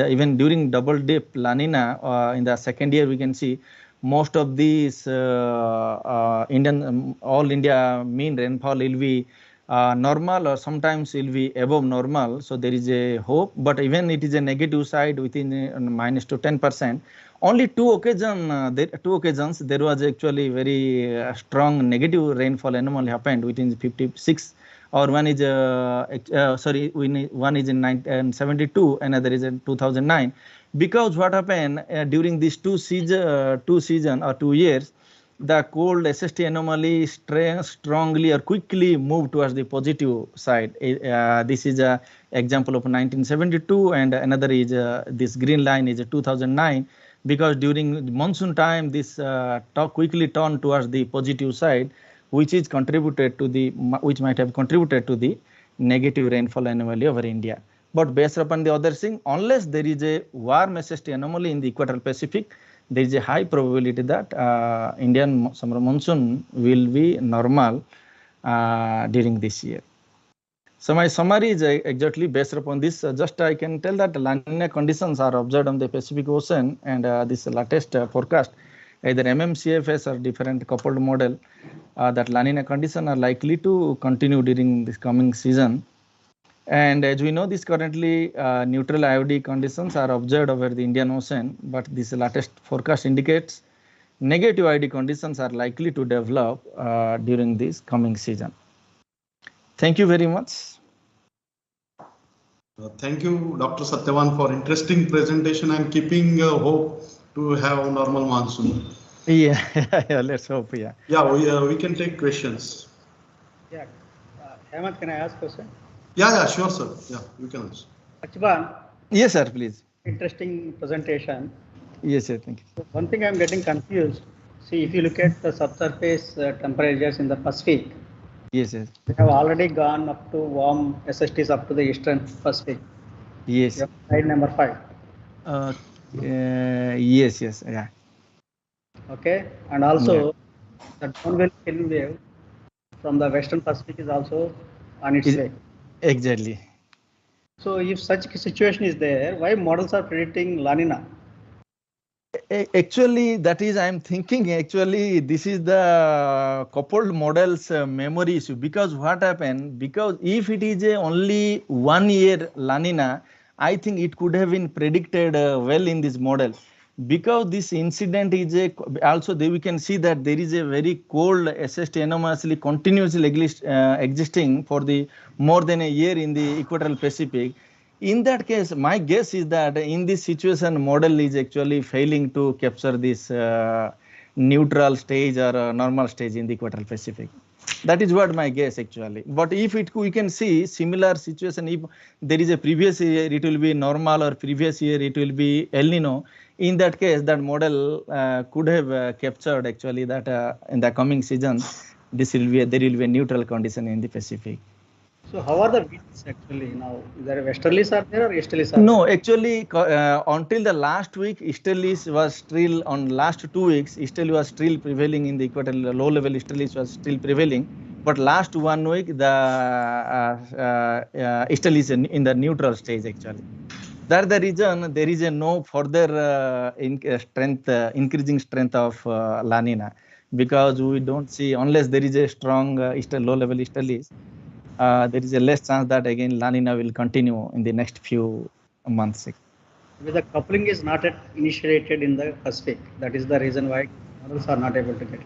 even during double dip La Nina in the second year, we can see most of these all India mean rainfall will be normal or sometimes will be above normal. So there is a hope, but even it is a negative side within minus to 10%. Only two occasions there was actually very strong negative rainfall anomaly happened within 56. Or one is one is in 1972, another is in 2009. Because what happened during these two season or 2 years, the cold SST anomaly strongly or quickly moved towards the positive side. This is an example of 1972, and another is this green line is 2009. Because during monsoon time, this quickly turned towards the positive side, which might have contributed to the negative rainfall anomaly over India. But based upon the other thing, unless there is a warm SST anomaly in the equatorial Pacific, there is a high probability that Indian summer monsoon will be normal during this year. So my summary is exactly based upon this. Just I can tell that La Nina conditions are observed on the Pacific Ocean, and this latest forecast, either MMCFS or different coupled model, that La Nina condition are likely to continue during this coming season. And as we know, this currently neutral IOD conditions are observed over the Indian Ocean, but this latest forecast indicates negative IOD conditions are likely to develop during this coming season. Thank you very much. Thank you, Dr. Satyavan, for interesting presentation and keeping hope to have a normal monsoon. Yeah, let's hope. Yeah. Yeah, we can take questions. Yeah, Hemant, can I ask a question? Yeah, sure, sir. Yeah, you can ask. Achban. Yes, sir, please. Interesting presentation. Yes, sir, thank you. One thing I'm getting confused. See, if you look at the subsurface temperatures in the Pacific, yes, yes, we have already gone up to warm SSTs up to the eastern Pacific. Yes. Slide number 5. Yes, yeah. Okay, and also the downwell filling wave from the western Pacific is also on its way. Exactly. So if such a situation is there, why models are predicting La Nina? Actually, that is, I'm thinking, actually, this is the coupled models memory issue. Because what happened, because if it is only 1 year La Nina, I think it could have been predicted well in this model. Because this incident is also we can see that there is a very cold SST anomaly continuously existing for the more than a year in the equatorial Pacific. In that case, my guess is that in this situation, model is actually failing to capture this neutral stage or normal stage in the equatorial Pacific. That is what my guess actually. But if we can see similar situation, if there is a previous year, it will be normal, or previous year it will be El Nino. In that case, that model could have captured actually that in the coming season, there will be a neutral condition in the Pacific. So how are the winds actually now? Is there westerlies are there or easterlies are No, there? actually, until the last week, easterlies was still, on last 2 weeks, easterly was still prevailing in the equatorial, low level easterlies was still prevailing. But last 1 week, the easterlies in the neutral stage actually. That's the reason there is a no further increasing strength of La Nina, because we don't see, unless there is a strong low level easterlies, there is a less chance that again La Nina will continue in the next few months. With the coupling is not yet initiated in the Pacific. That is the reason why models are not able to get it.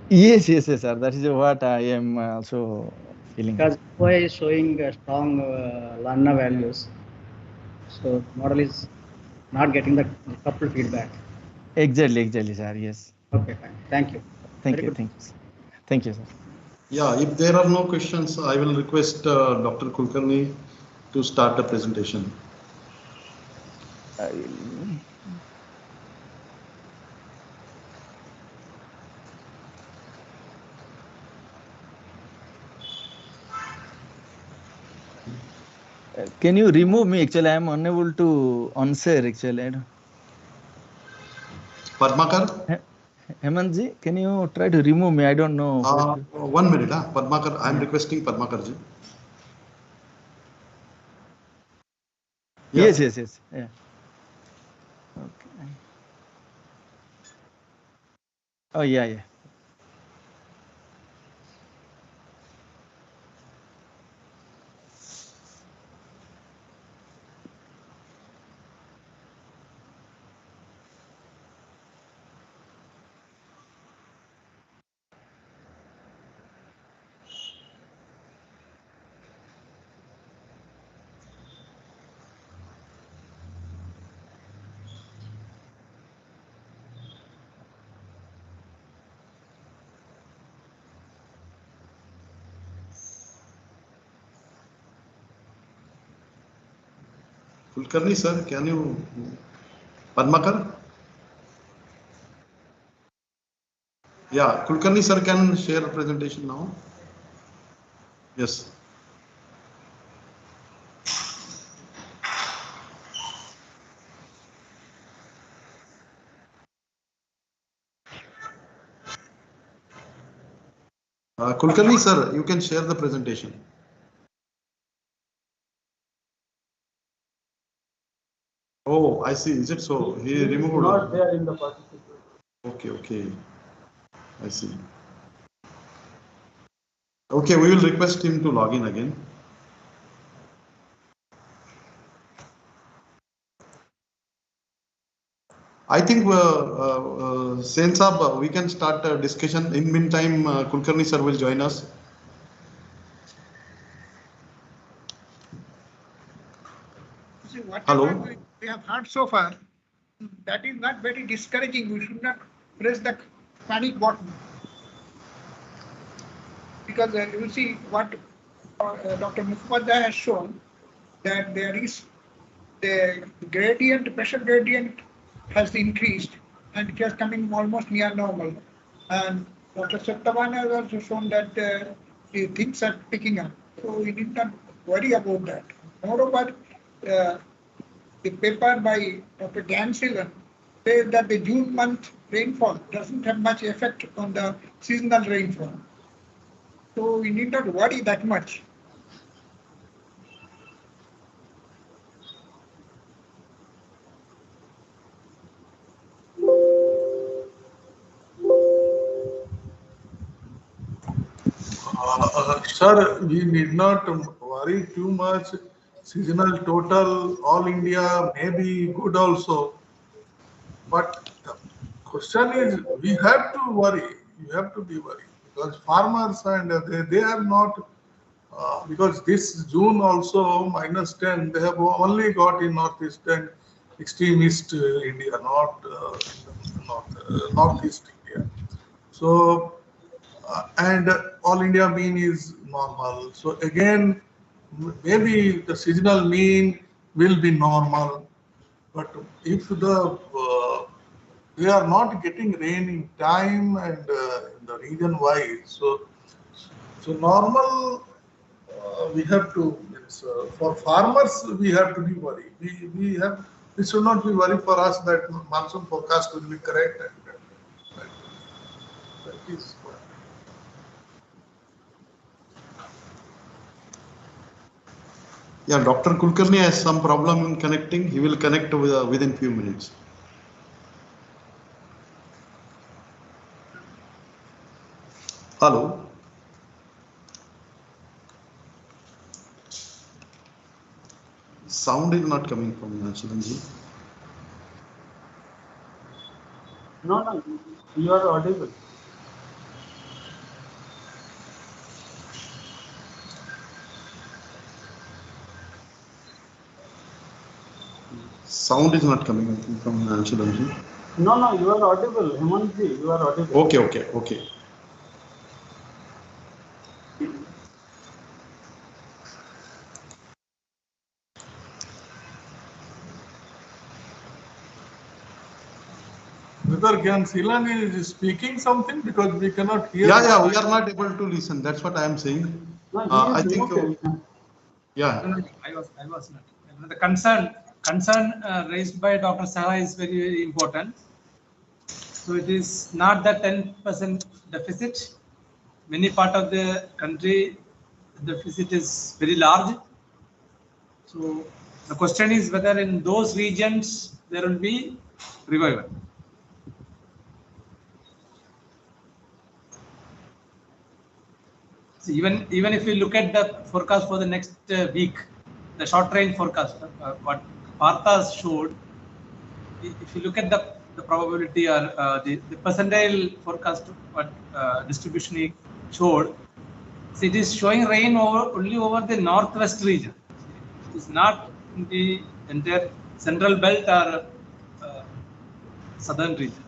Yes, sir. That is what I am also feeling. Because OI is showing strong La Nina values, so the model is not getting the coupled feedback. Exactly, sir. Yes. Okay, fine. Thank you. Thank Very you. good. Thank you, sir. Yeah, if there are no questions, I will request Dr. Kulkarni to start the presentation. Can you remove me? Actually, I am unable to answer. Actually, Padmakar? Hemantji, can you try to remove me? I don't know. 1 minute, Padmakar. I am requesting Padmakarji. Yeah. Yes. Yeah. Okay. Oh, yeah. Kulkarni sir, can you? Padmakar? Yeah, Kulkarni sir can share a presentation now. Yes. Kulkarni sir, you can share the presentation. Oh, I see. Is it so? He removed. Not there in the participant. Okay. I see. Okay, we will request him to log in again. I think Sen Saab, we can start a discussion. In meantime, Kulkarni sir will join us. See, whatever Hello. we have heard so far, that is not very discouraging. We should not press the panic button. Because you see what Dr. Mukhopadhyay has shown, that there is the gradient, pressure gradient has increased and it is coming almost near normal. And Dr. Satyavan has also shown that the things are picking up. So we need not worry about that. Moreover, the paper by Dr. Gansilan says that the June month rainfall doesn't have much effect on the seasonal rainfall. So we need not worry that much. Sir, we need not worry too much. Seasonal total, all India may be good also. But the question is, we have to worry. You have to be worried because farmers and they are not because this June also -10, they have only got in northeast and extreme east India, not northeast India. So, and all India mean is normal. So again, maybe the seasonal mean will be normal, but if they are not getting rain in time and in the region wise, so normal we have to. For farmers, we have to be worried. We should not be worried for us that monsoon forecast will be correct. And that is what. Yeah, Dr. Kulkarni has some problem in connecting. He will connect within few minutes. Hello. Sound is not coming from Shivanji. No, you are audible. Sound is not coming from Shivanji. No, you are audible. Hemantji, you are audible. Okay. Whether Gyan Silan is speaking something because we cannot hear. Yeah, we are not able to listen. That's what I am saying. No, I think. Yeah. No, I was not. The concern raised by Dr. Saha is very important. So it is not that 10% deficit. Many part of the country, the deficit is very large. So the question is whether in those regions there will be revival. So even if you look at the forecast for the next week, the short range forecast, what Partha showed, if you look at the probability or the percentile forecast, what distribution he showed, so it is showing rain only over the northwest region. It is not in the entire central belt or southern region.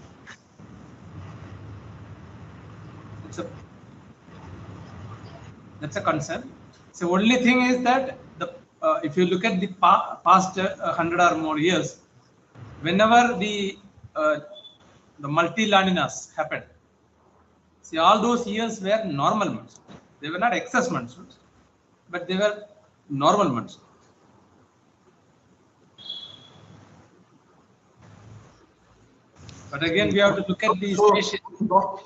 That's a concern. So only thing is that if you look at the past 100 or more years, whenever the multi La Ninas happened, see, all those years were normal months. They were not excess monsoons, but they were normal months. But again, we have to look at the species.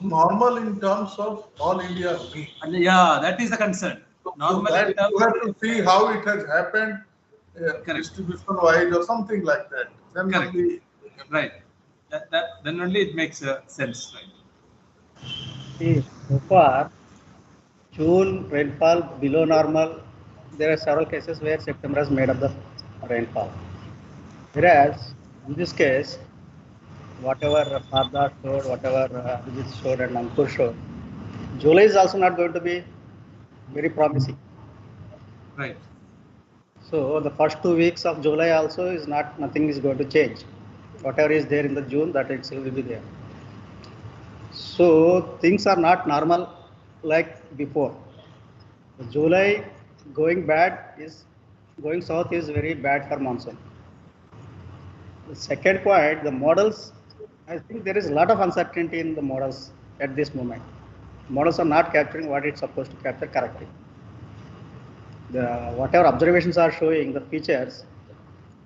Normal in terms of all India mean. Yeah, that is the concern. Normal so that you have to see how it has happened distribution wise or something like that. Then correct. Only, right. Then only it makes sense, right? See, so far, June rainfall below normal. There are several cases where September has made up the rainfall. Whereas in this case, whatever Partha showed, whatever Abhijit showed and Ankur showed, July is also not going to be very promising. Right. So the first 2 weeks of July also is nothing is going to change. Whatever is there in the June, that itself will be there. So things are not normal like before. July going south is very bad for monsoon. The second point, the models, I think there is a lot of uncertainty in the models at this moment. Models are not capturing what it's supposed to capture correctly. Whatever observations are showing the features,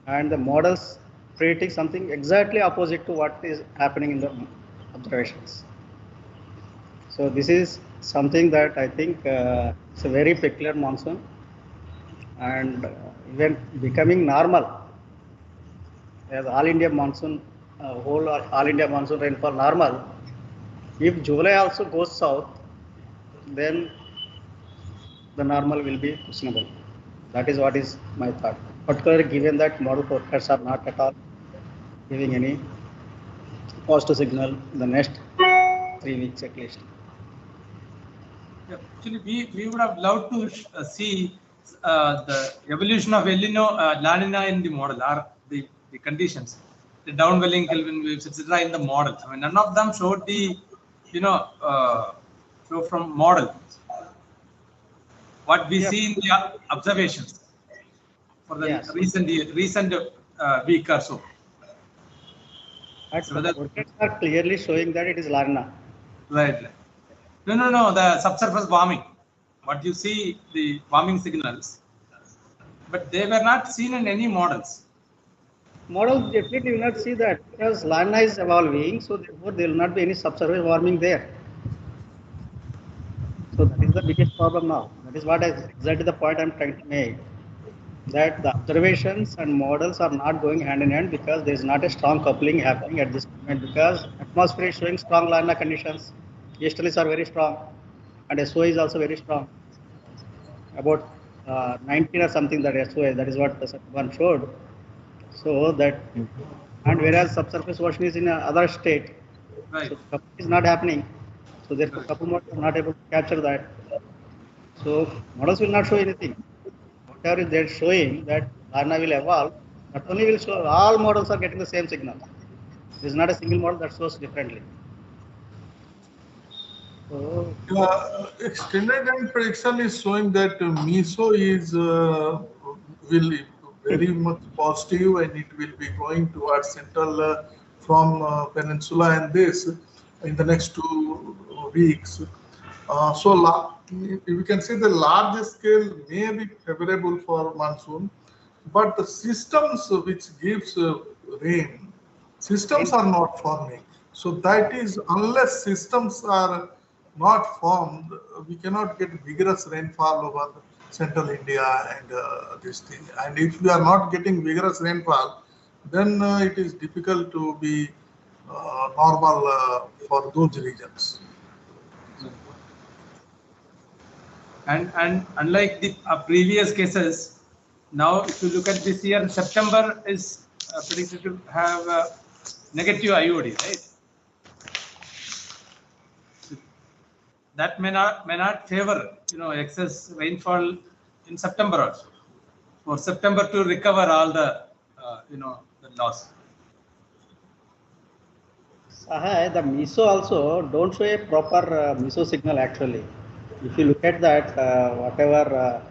and the models predicting something exactly opposite to what is happening in the observations. So this is something that I think it's a very peculiar monsoon, and even becoming normal as all India monsoon, all India monsoon rainfall normal. If July also goes south, then the normal will be questionable. That is what is my thought. Particularly given that model forecasts are not at all giving any positive signal in the next 3 weeks at least. Yeah, actually, we would have loved to see the evolution of El Nino, La Nina in the model, or the conditions, the downwelling Kelvin waves, etc. in the model. I mean, none of them showed the, show from model. What we see in the observations for the recent week or so. But so the forecasts are clearly showing that it is La Nina. Right. No, the subsurface warming. What you see, the warming signals, but they were not seen in any models. Models definitely will not see that because La Nina is evolving, so therefore there will not be any subsurface warming there. So that is the biggest problem now. That is what exactly the point I'm trying to make. That the observations and models are not going hand in hand because there is not a strong coupling happening at this moment because atmosphere is showing strong La Nina conditions. Easterlies are very strong and SOA is also very strong. About 19 or something that SOA, that is what the second one showed. So that, and whereas subsurface ocean is in another state, right. So coupling is not happening. So therefore couple models are not able to capture that. So models will not show anything. Whatever they're showing that La Nina will evolve, not only will show, all models are getting the same signal. There is not a single model that shows differently. So, extended range prediction is showing that MISO is will very much positive and it will be going towards central from peninsula and this in the next 2 weeks. So we can say the large scale may be favorable for monsoon, but the systems which gives rain, systems are not forming. So that is, unless systems are not formed, we cannot get vigorous rainfall over central India and this thing. And if we are not getting vigorous rainfall, then it is difficult to be normal for those regions. And unlike the previous cases, now if you look at this year, September is predicted to have negative IOD, right? That may not favor excess rainfall in September also. For September to recover all the the loss. Sahai, the MISO also don't show a proper MISO signal actually. If you look at that, whatever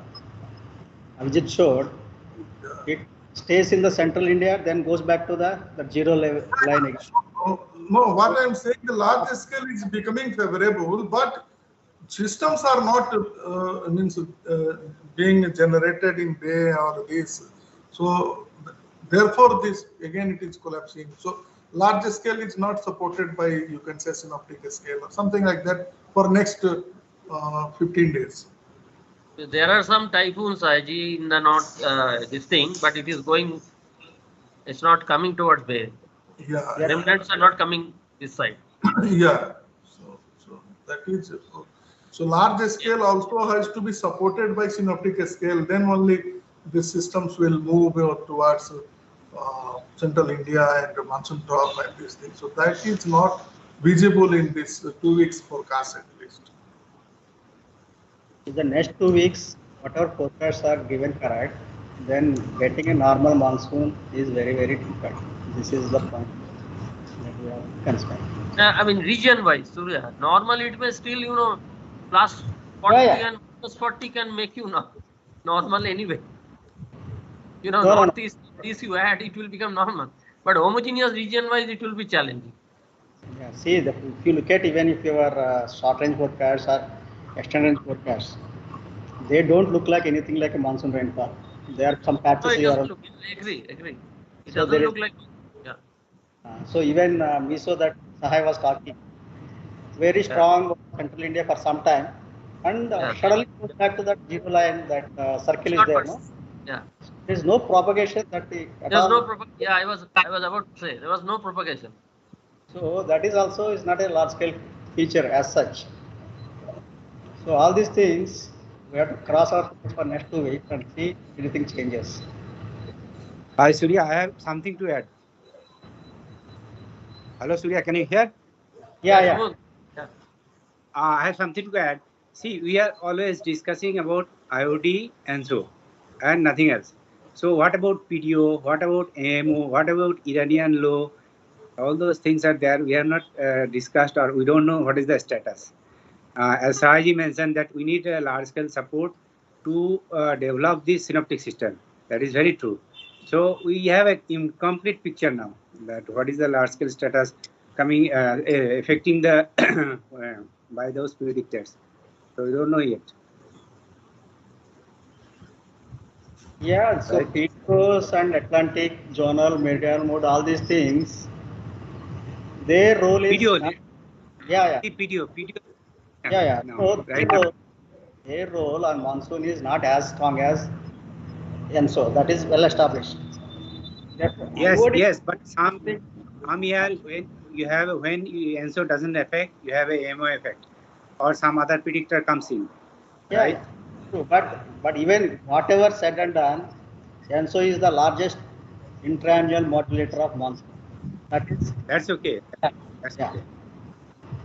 Avijit showed, it stays in the central India, then goes back to the zero line again. No, what I'm saying, the large scale is becoming favorable, but systems are not being generated in Bay or this. So therefore, this again it is collapsing. So large scale is not supported by, you can say, synoptic scale or something like that for next 15 days. There are some typhoons, Aji, in the north, this thing, but it is going, it's not coming towards Bay. Yeah. Remnants are not coming this side. Yeah. So that is, so large scale also has to be supported by synoptic scale, then only the systems will move towards central India and monsoon drop and this thing. So that is not visible in this 2 weeks forecast at least. In the next 2 weeks, whatever forecasts are given correct, then getting a normal monsoon is very, very difficult. This is the point that we are concerned. I mean, region-wise, Surya, normally it may still, plus 40 and minus 40 can make you normal anyway. Northeast, this you add, it will become normal. But homogeneous region-wise, it will be challenging. Yeah, see, if you look at even if your short-range forecasts or extended range forecasts, they don't look like anything like a monsoon rainfall. There are some patches No, it here. doesn't look, agree. It doesn't look like, yeah. So even MISO that Sahai was talking, very strong central India for some time, and suddenly goes back to that zero line, that circle is there, no? Yeah. There is no propagation that There's no propagation. Yeah, I was about to say there was no propagation. So that is also is not a large scale feature as such. So all these things we have to cross our fingers for next 2 weeks and see if anything changes. Hi Surya, I have something to add. Hello Surya, can you hear? Yeah. I have something to add. See, we are always discussing about IOD and so, and nothing else. So what about PDO? What about AMO? What about Iranian law? All those things are there. We have not discussed, or we don't know what is the status. As Sahaji mentioned, that we need a large-scale support to develop this synoptic system. That is very true. So we have a incomplete picture now. That what is the large-scale status coming affecting the by those predictors. So we don't know yet. Yeah, so Right. PDOs and Atlantic, zonal, meridional mode, all these things, their role is PDO. not, yeah. PDO. Yeah. No, So right. their role on monsoon is not as strong as ENSO. That is well established. Yes, but some year when ENSO doesn't affect, you have a AMO effect, or some other predictor comes in. Right? True. But even whatever said and done, ENSO is the largest intraannual modulator of monsoon. That's okay. That's okay.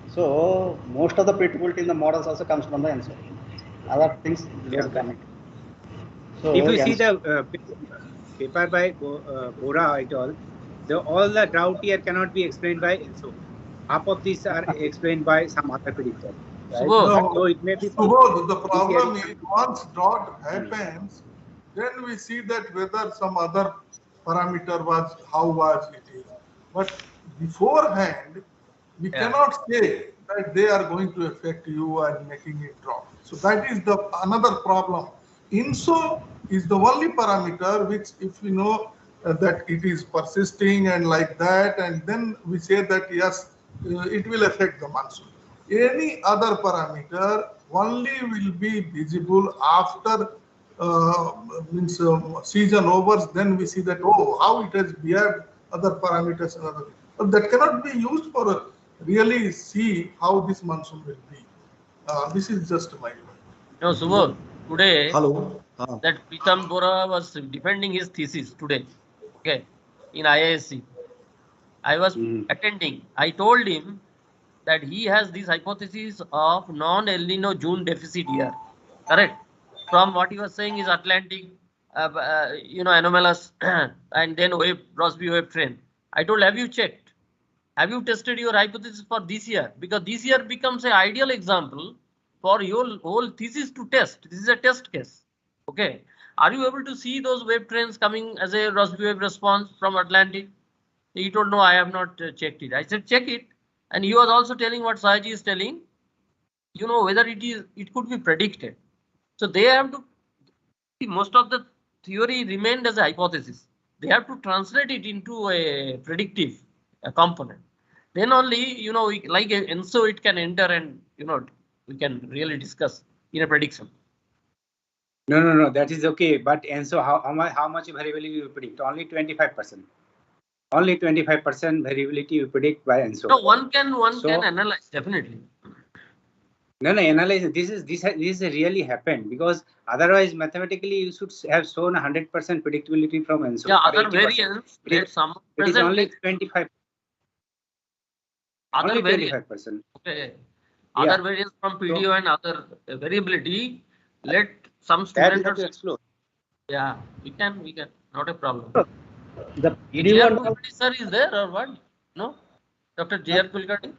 So most of the predictability in the models also comes from the ENSO. Other things don't come in. So if you see the paper by Bora et al., all the drought year cannot be explained by ENSO. Half of these are explained by some other predictor. Right? No, so it may be. Subodh, the problem is once drought happens, then we see that whether some other parameter was, how was it is. But beforehand, we cannot say that they are going to affect you and making it drop. So that is the another problem. INSO is the only parameter which, if we know that it is persisting and like that, and then we say that yes, it will affect the monsoon. Any other parameter only will be visible after season over. Then we see that, oh, how it has behaved, other parameters and other. But that cannot be used for really see how this monsoon will be. This is just my point. No, Subodh, today Hello. that Pritam Bora was defending his thesis today, okay, in IISc. I was attending. I told him that he has this hypothesis of non-El Nino June deficit year, correct? From what he was saying is Atlantic, anomalous, and then Rossby wave trend. I told, have you checked? Have you tested your hypothesis for this year? Because this year becomes an ideal example for your whole thesis to test. This is a test case. Okay. Are you able to see those wave trends coming as a Rossby wave response from Atlantic? He told, no, I have not checked it. I said, check it. And he was also telling what Sahaji is telling, whether it could be predicted. So they have to, most of the theory remained as a hypothesis. They have to translate it into a predictive component. Then only, like ENSO, it can enter and, we can really discuss in a prediction. No, that is okay. But ENSO, how much variability you predict? Only 25%. Only 25% variability you predict by ENSO. No, one can analyze, definitely. No, analyze. This really happened, because otherwise mathematically you should have shown 100% predictability from ENSO. Yeah, other variants. It is only 25. Other only 25%. Okay. Other variants from PDO and other variability. Let some students explore. Yeah, we can. Not a problem. The J.R. Kulkarni sir is there or what? No? Dr. J.R. Kulkarni?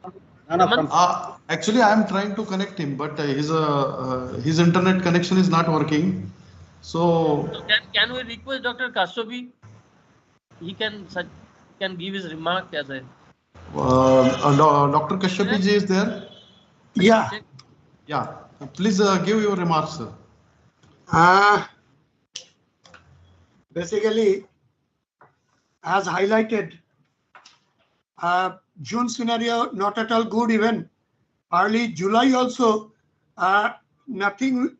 Actually, I am trying to connect him, but his internet connection is not working. So can we request Dr. Kashobi? He can give his remark as a. Dr. Kashyap ji is there? Yeah. Yeah. Please give your remarks, sir. Basically, as highlighted, June scenario not at all good. Even early July also, nothing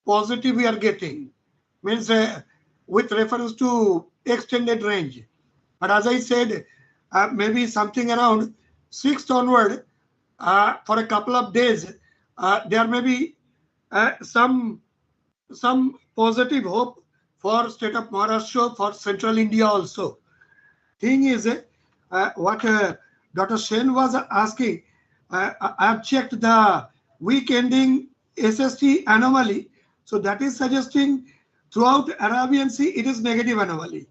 positive we are getting. Means with reference to extended range. But as I said, maybe something around 6th onward, for a couple of days, there may be some positive hope for state of Maharashtra, for central India also. Thing is, what Dr. Sen was asking, I have checked the week ending SST anomaly. So that is suggesting throughout Arabian Sea it is negative anomaly.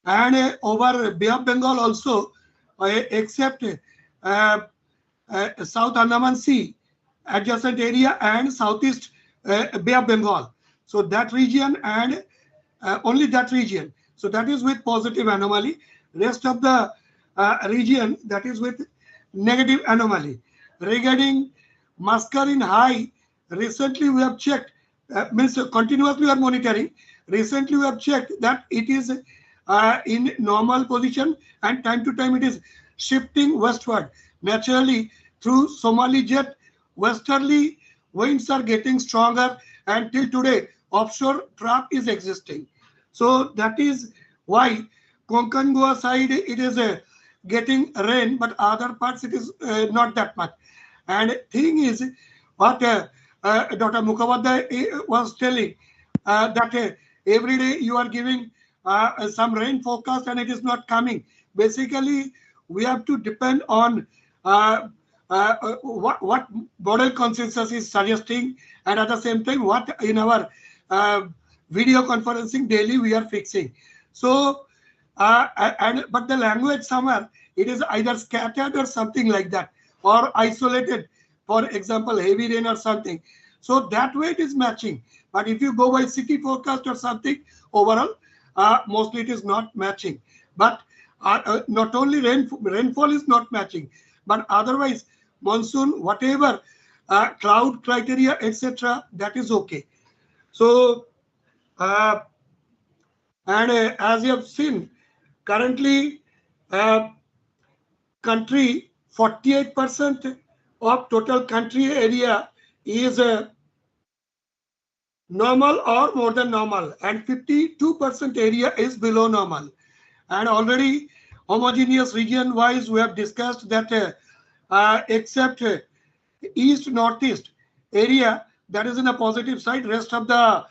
And over Bay of Bengal also, except South Andaman Sea, adjacent area, and southeast Bay of Bengal. So that region and only that region. So that is with positive anomaly. Rest of the region, that is with negative anomaly. Regarding masculine high, recently we have checked, means continuously we are monitoring. Recently we have checked that it is in normal position, and time to time it is shifting westward. Naturally, through Somali jet, westerly winds are getting stronger, and till today offshore trap is existing. So that is why Konkan Goa side it is getting rain, but other parts it is not that much. And thing is, what Dr. Mukhopadhyay was telling, that every day you are giving some rain forecast and it is not coming. Basically, we have to depend on what model consensus is suggesting, and at the same time what in our video conferencing daily we are fixing. So but the language somewhere it is either scattered or something like that, or isolated, for example heavy rain or something. So that way it is matching. But if you go by city forecast or something, overall mostly it is not matching. But not only rainfall is not matching, but otherwise monsoon, whatever cloud criteria, etc., that is okay. So as you have seen, currently country 48% of total country area is normal or more than normal, and 52% area is below normal. And already homogeneous region wise we have discussed that except east northeast area that is in a positive side, rest of the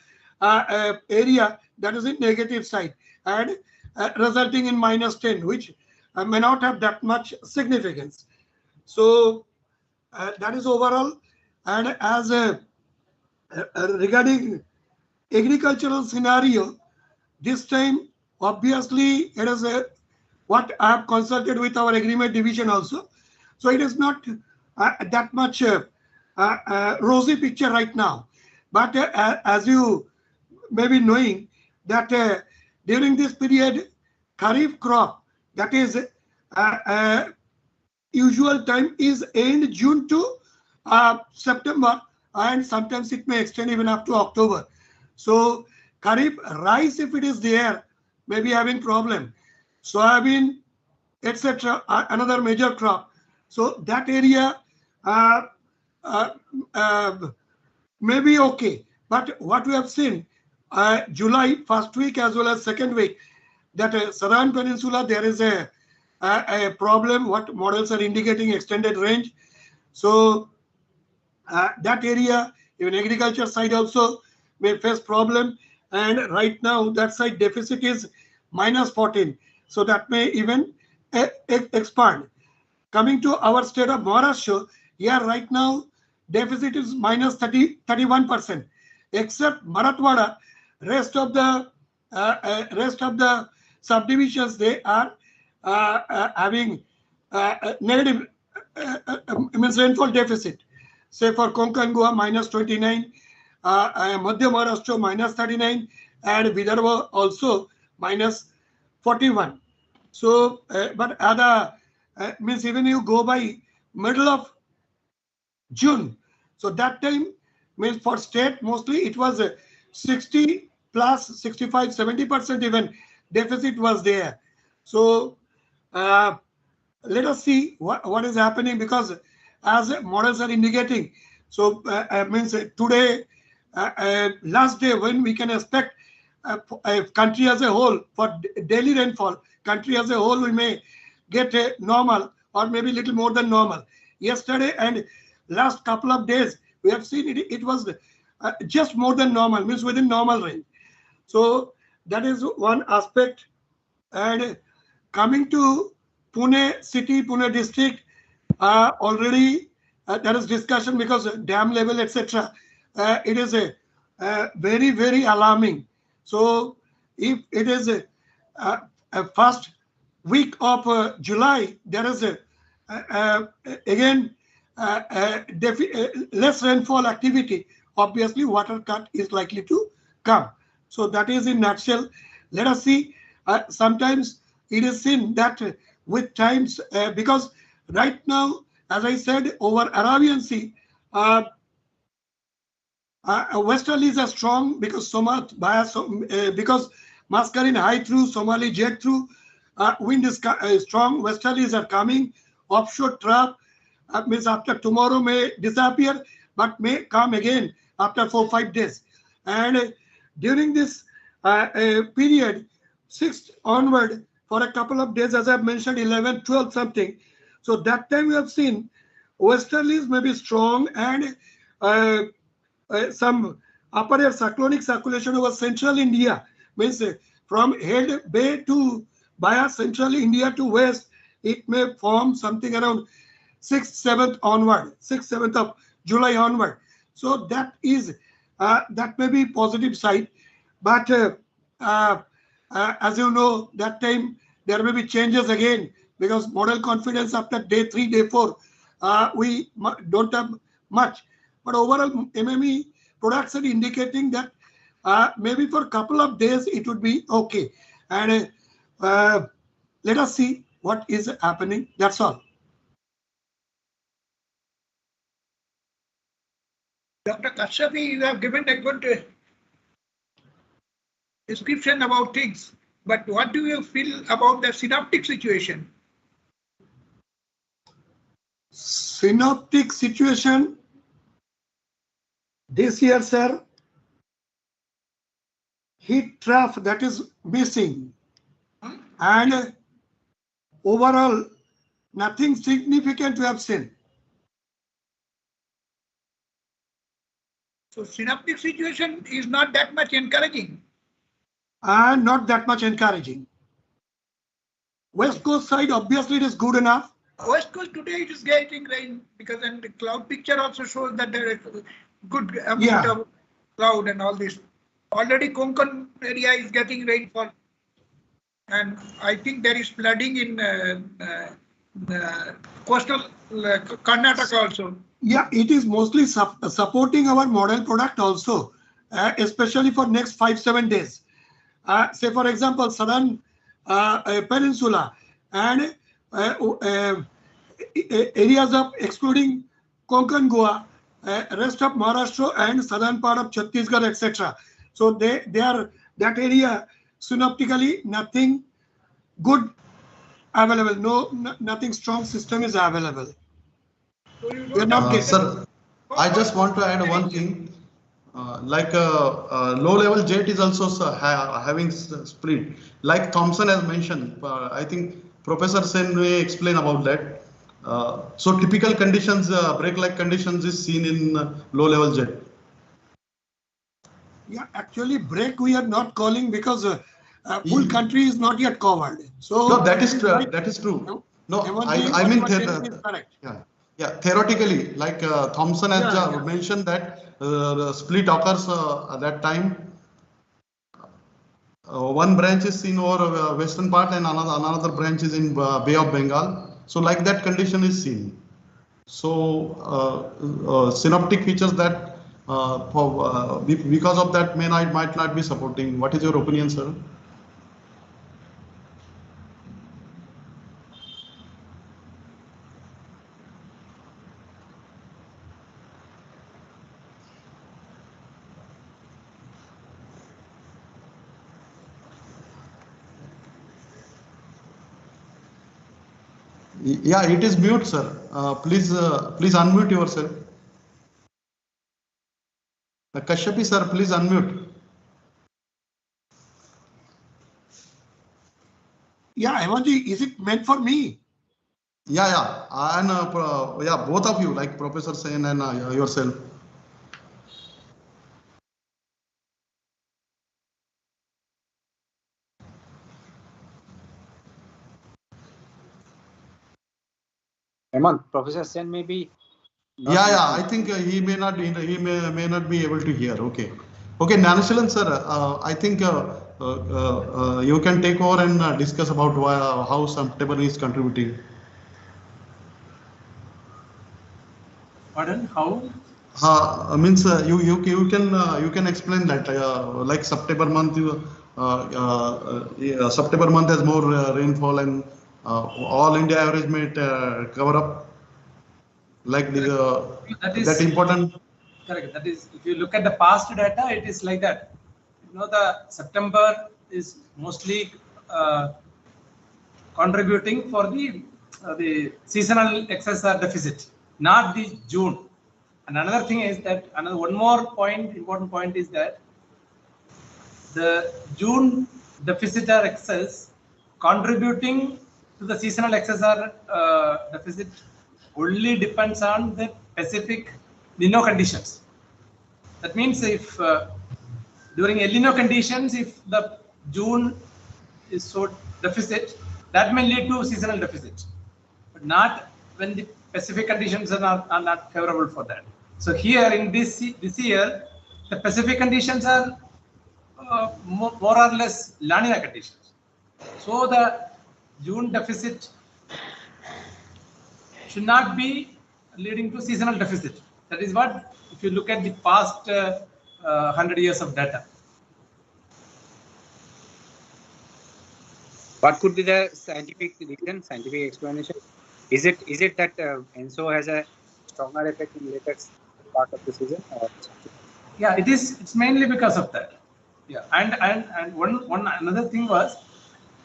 area that is in negative side, and resulting in -10, which may not have that much significance. So that is overall. And as regarding agricultural scenario, this time obviously it is what I have consulted with our agreement division also. So it is not that much rosy picture right now. But as you may be knowing that during this period, Kharif crop, that is usual time is end June to September, and sometimes it may extend even up to October. So Kharif rice, if it is there, may be having problem. Soybean, etc., another major crop. So that area may be okay. But what we have seen, July first week as well as second week, that Southern Peninsula there is a problem. What models are indicating extended range. So that area, even agriculture side also may face problem. And right now that side deficit is -14. So that may even expand. Coming to our state of Maharashtra, here right now deficit is -31%. Except Marathwada, rest of the subdivisions they are having negative means rainfall deficit. Say for Konkan Goa -29, Madhya Maharashtra -39, and Vidarbha also -41. So, but other means even you go by middle of June, so that time means for state mostly it was 60 plus 65, 70% even deficit was there. So let us see what is happening, because as models are indicating, so means today last day when we can expect a country as a whole for daily rainfall, country as a whole we may get a normal or maybe little more than normal. Yesterday and last couple of days we have seen it was just more than normal, means within normal range. So that is one aspect. And coming to Pune city, Pune district, already there is discussion because dam level, etc. it is a very, very alarming. So if it is a first week of July, there is again less rainfall activity. Obviously, water cut is likely to come. So that is in nutshell. Let us see. Sometimes it is seen that with times, because right now, as I said, over Arabian Sea, westerlies are strong because because masculine high through, Somali jet through, wind is strong, westerlies are coming, offshore trough means after tomorrow may disappear, but may come again after 4-5 days. And during this period, 6th onward, for a couple of days, as I've mentioned, 11, 12 something. So that time we have seen westerlies may be strong and some upper air cyclonic circulation over central India, means from Head Bay to via central India to west, it may form something around 6th, 7th onward, 6th, 7th of July onward. So that is that may be positive side, but as you know, that time there may be changes again because model confidence after day 3, day 4, we don't have much. But overall, MME products are indicating that maybe for a couple of days it would be okay. And let us see what is happening. That's all. Dr. Kashyapi, you have given a good description about things, but what do you feel about the synoptic situation? Synoptic situation this year, sir, heat trough that is missing, and overall nothing significant we have seen. So synoptic situation is not that much encouraging. Not that much encouraging. West Coast side, obviously it is good enough. West Coast today it is getting rain because and the cloud picture also shows that there is good amount of cloud and all this. Already Konkan area is getting rainfall, and I think there is flooding in coastal Karnataka also. Yeah, it is mostly supporting our model product also, especially for next 5-7 days. Say for example, southern peninsula and areas of excluding Konkan, Goa, rest of Maharashtra and southern part of Chhattisgarh, etc. So they are that area synoptically nothing good available. No, nothing strong system is available. So we are not getting. Sir, I just want to add one thing. Like low-level jet is also having split. Like Thompson has mentioned, I think Professor Sen may explain about that. So typical conditions, break-like conditions is seen in low-level jet. Yeah, actually break we are not calling because full country is not yet covered. So no, that is true. That is true. No, I mean yeah, theoretically, like Thompson has mentioned that the split occurs at that time. One branch is in over western part and another branch is in Bay of Bengal. So like that condition is seen. So synoptic features that because of that might not be supporting. What is your opinion, sir? Yeah, it is mute, sir. Please unmute yourself. Kashyapi, sir, please unmute. Yeah, Evanji, is it meant for me? Yeah, and yeah, both of you, like Professor Sen and yourself. Hemant, Professor Sen may be Yeah. I think he may not be able to hear. Okay. Nanashilan sir, I think you can take over and discuss about how September is contributing. Pardon? How? Means you can explain that like September month September month has more rainfall and all India average may cover up like that important. Correct. That is, if you look at the past data, it is like that. The September is mostly contributing for the seasonal excess or deficit, not the June. And another thing is that one more important point is that the June deficit or excess contributing to the seasonal excess or deficit only depends on the specific El Nino conditions. That means if during El Nino conditions, if the June is so deficit, that may lead to seasonal deficit, but not when the specific conditions are not favorable for that. So here in this year, the specific conditions are more or less La Nina conditions. So the June deficit should not be leading to seasonal deficit. That is what, if you look at the past 100 years of data. What could be the scientific reason, scientific explanation? Is it that ENSO has a stronger effect in later part of the season? Or yeah, it is. It's mainly because of that. Yeah, and one another thing was,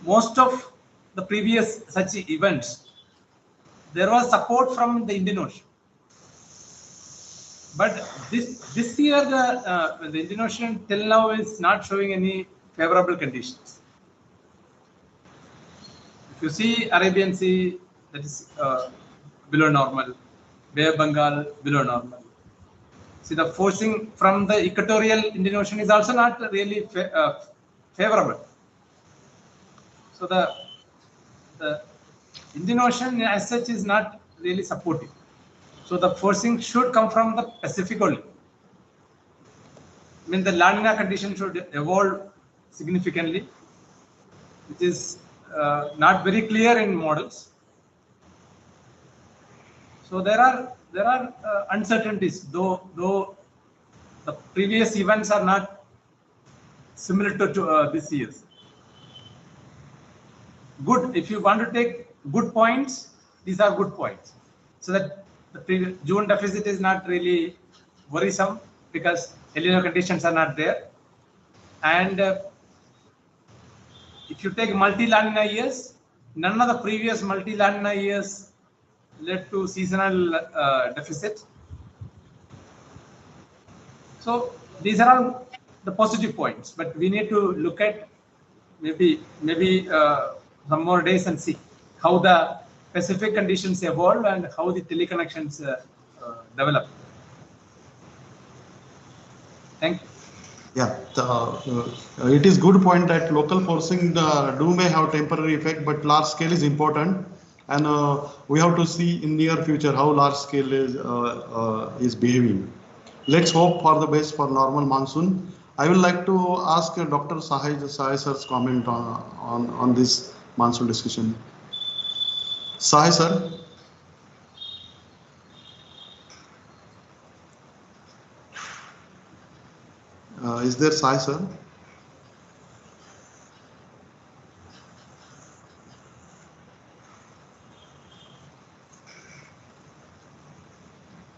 most of the previous such events, there was support from the Indian Ocean. But this year, the Indian Ocean till now is not showing any favorable conditions. If you see Arabian Sea, that is below normal, Bay of Bengal below normal. See, the forcing from the equatorial Indian Ocean is also not really favorable. So the Indian Ocean as such is not really supportive. So the forcing should come from the Pacific only. I mean, the La Nina condition should evolve significantly, which is not very clear in models. So there are uncertainties, though the previous events are not similar to this year's. Good, if you want to take good points, these are good points. So that the June deficit is not really worrisome because El Nino conditions are not there. And if you take multi-La Nina years, none of the previous multi-La Nina years led to seasonal deficit. So these are all the positive points, but we need to look at maybe some more days and see how the specific conditions evolve and how the teleconnections develop. Thank you. Yeah, it is good point that local forcing may have temporary effect, but large scale is important, and we have to see in near future how large scale is behaving. Let's hope for the best for normal monsoon. I would like to ask Dr. Sahai sir's comment on this monsoon discussion. Sahai sir. Is there Sai sir?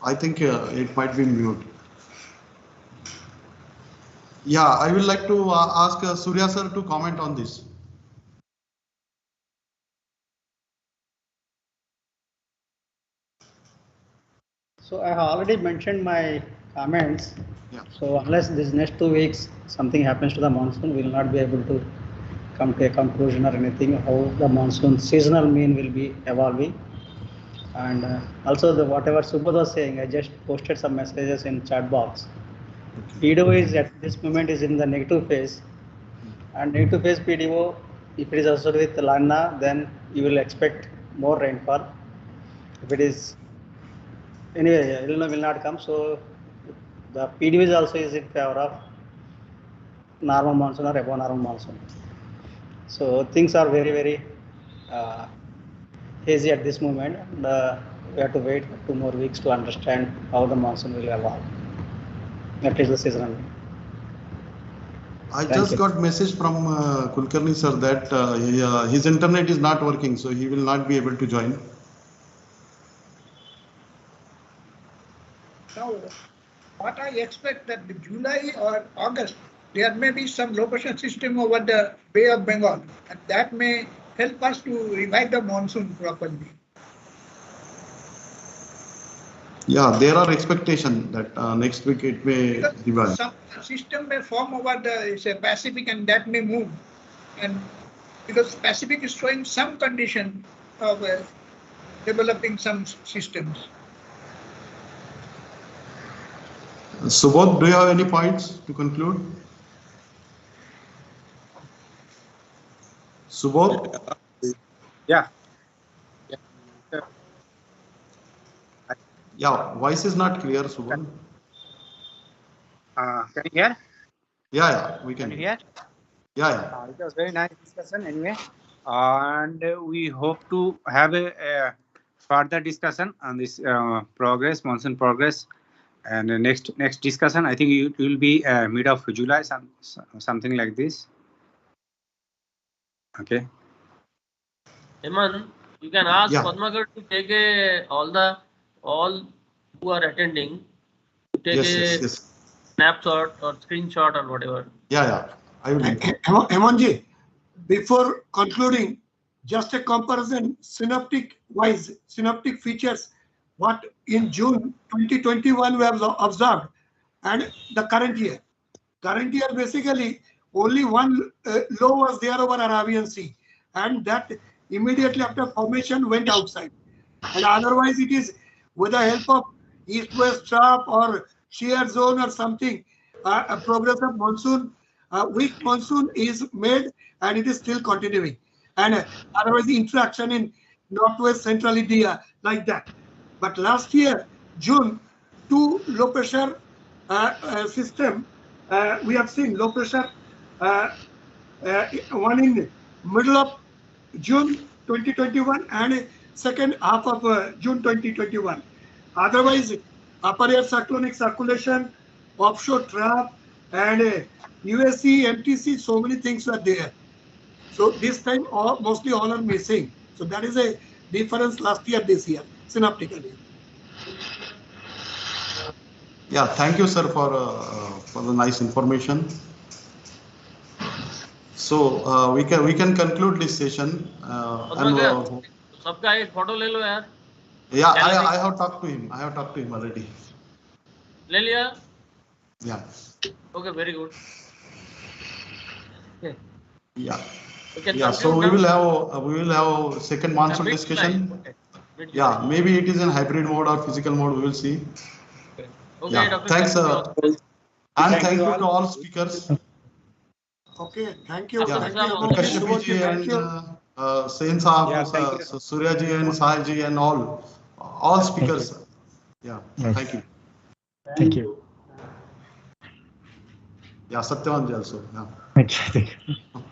I think it might be mute. Yeah, I would like to ask Surya sir to comment on this. So I have already mentioned my comments. Yeah. So unless this next 2 weeks something happens to the monsoon, we will not be able to come to a conclusion or anything how the monsoon seasonal mean will be evolving. And also whatever Subodh was saying, I just posted some messages in chat box. PDO is at this moment is in the negative phase, and negative phase PDO, if it is associated with La Nina, then you will expect more rainfall. If it is Anyway, El Nino will not come, so the PDVs also is in favor of normal monsoon or above normal monsoon. So things are very hazy at this moment, and we have to wait 2 more weeks to understand how the monsoon will evolve. That is the seasonal. I just got message from Kulkarni sir that his internet is not working, so he will not be able to join. Now, what I expect that the July or August, there may be some low pressure system over the Bay of Bengal, and that may help us to revive the monsoon properly. Yeah, there are expectations that next week it may revive. Some system may form over the say, Pacific, and that may move. And because Pacific is showing some condition of developing some systems. Subodh, do you have any points to conclude? Subodh? Yeah. Yeah, voice is not clear, Subodh. Can you hear? Yeah, we can. Can you hear? Yeah. It was very nice discussion anyway, and we hope to have a further discussion on this monsoon progress, and the next discussion I think it will be mid of July, something like this. Okay. Heman, you can ask Padmakar to take all who are attending to take a snapshot or screenshot or whatever. Yeah. I will. Hemanji, before concluding, just a comparison, synoptic features, what in June 2021 we have observed, and the current year. Current year, basically, only one low was there over Arabian Sea, and that immediately after formation went outside. And otherwise, it is with the help of east-west trough or shear zone or something, a progress of monsoon, weak monsoon is made, and it is still continuing. And otherwise, the interaction in northwest central India like that. But last year, June, 2 low pressure system, we have seen low pressure, one in middle of June 2021 and second half of June 2021. Otherwise, upper air cyclonic circulation, offshore trough, and USC, MTC, so many things are there. So this time, mostly all are missing. So that is a difference last year, this year, synoptically. Yeah, thank you, sir, for the nice information. So we can conclude this session. सबका एक photo ले लो यार. Yeah, I have talked to him. I have talked to him already. ले लिया? Yeah. Okay, very good. Okay. Yeah. So we will have second monsoon discussion. Yeah, maybe it is in hybrid mode or physical mode. We will see. Okay, yeah. Dr. Thanks, and thank you to all speakers. Okay, thank you. Yeah. Thank you. Kashyap ji and Sen Sahab, Surya ji and Sahil ji and all speakers. Yeah, thank you. Thank you. Yeah, Satyavan ji also. Yeah. Thank you.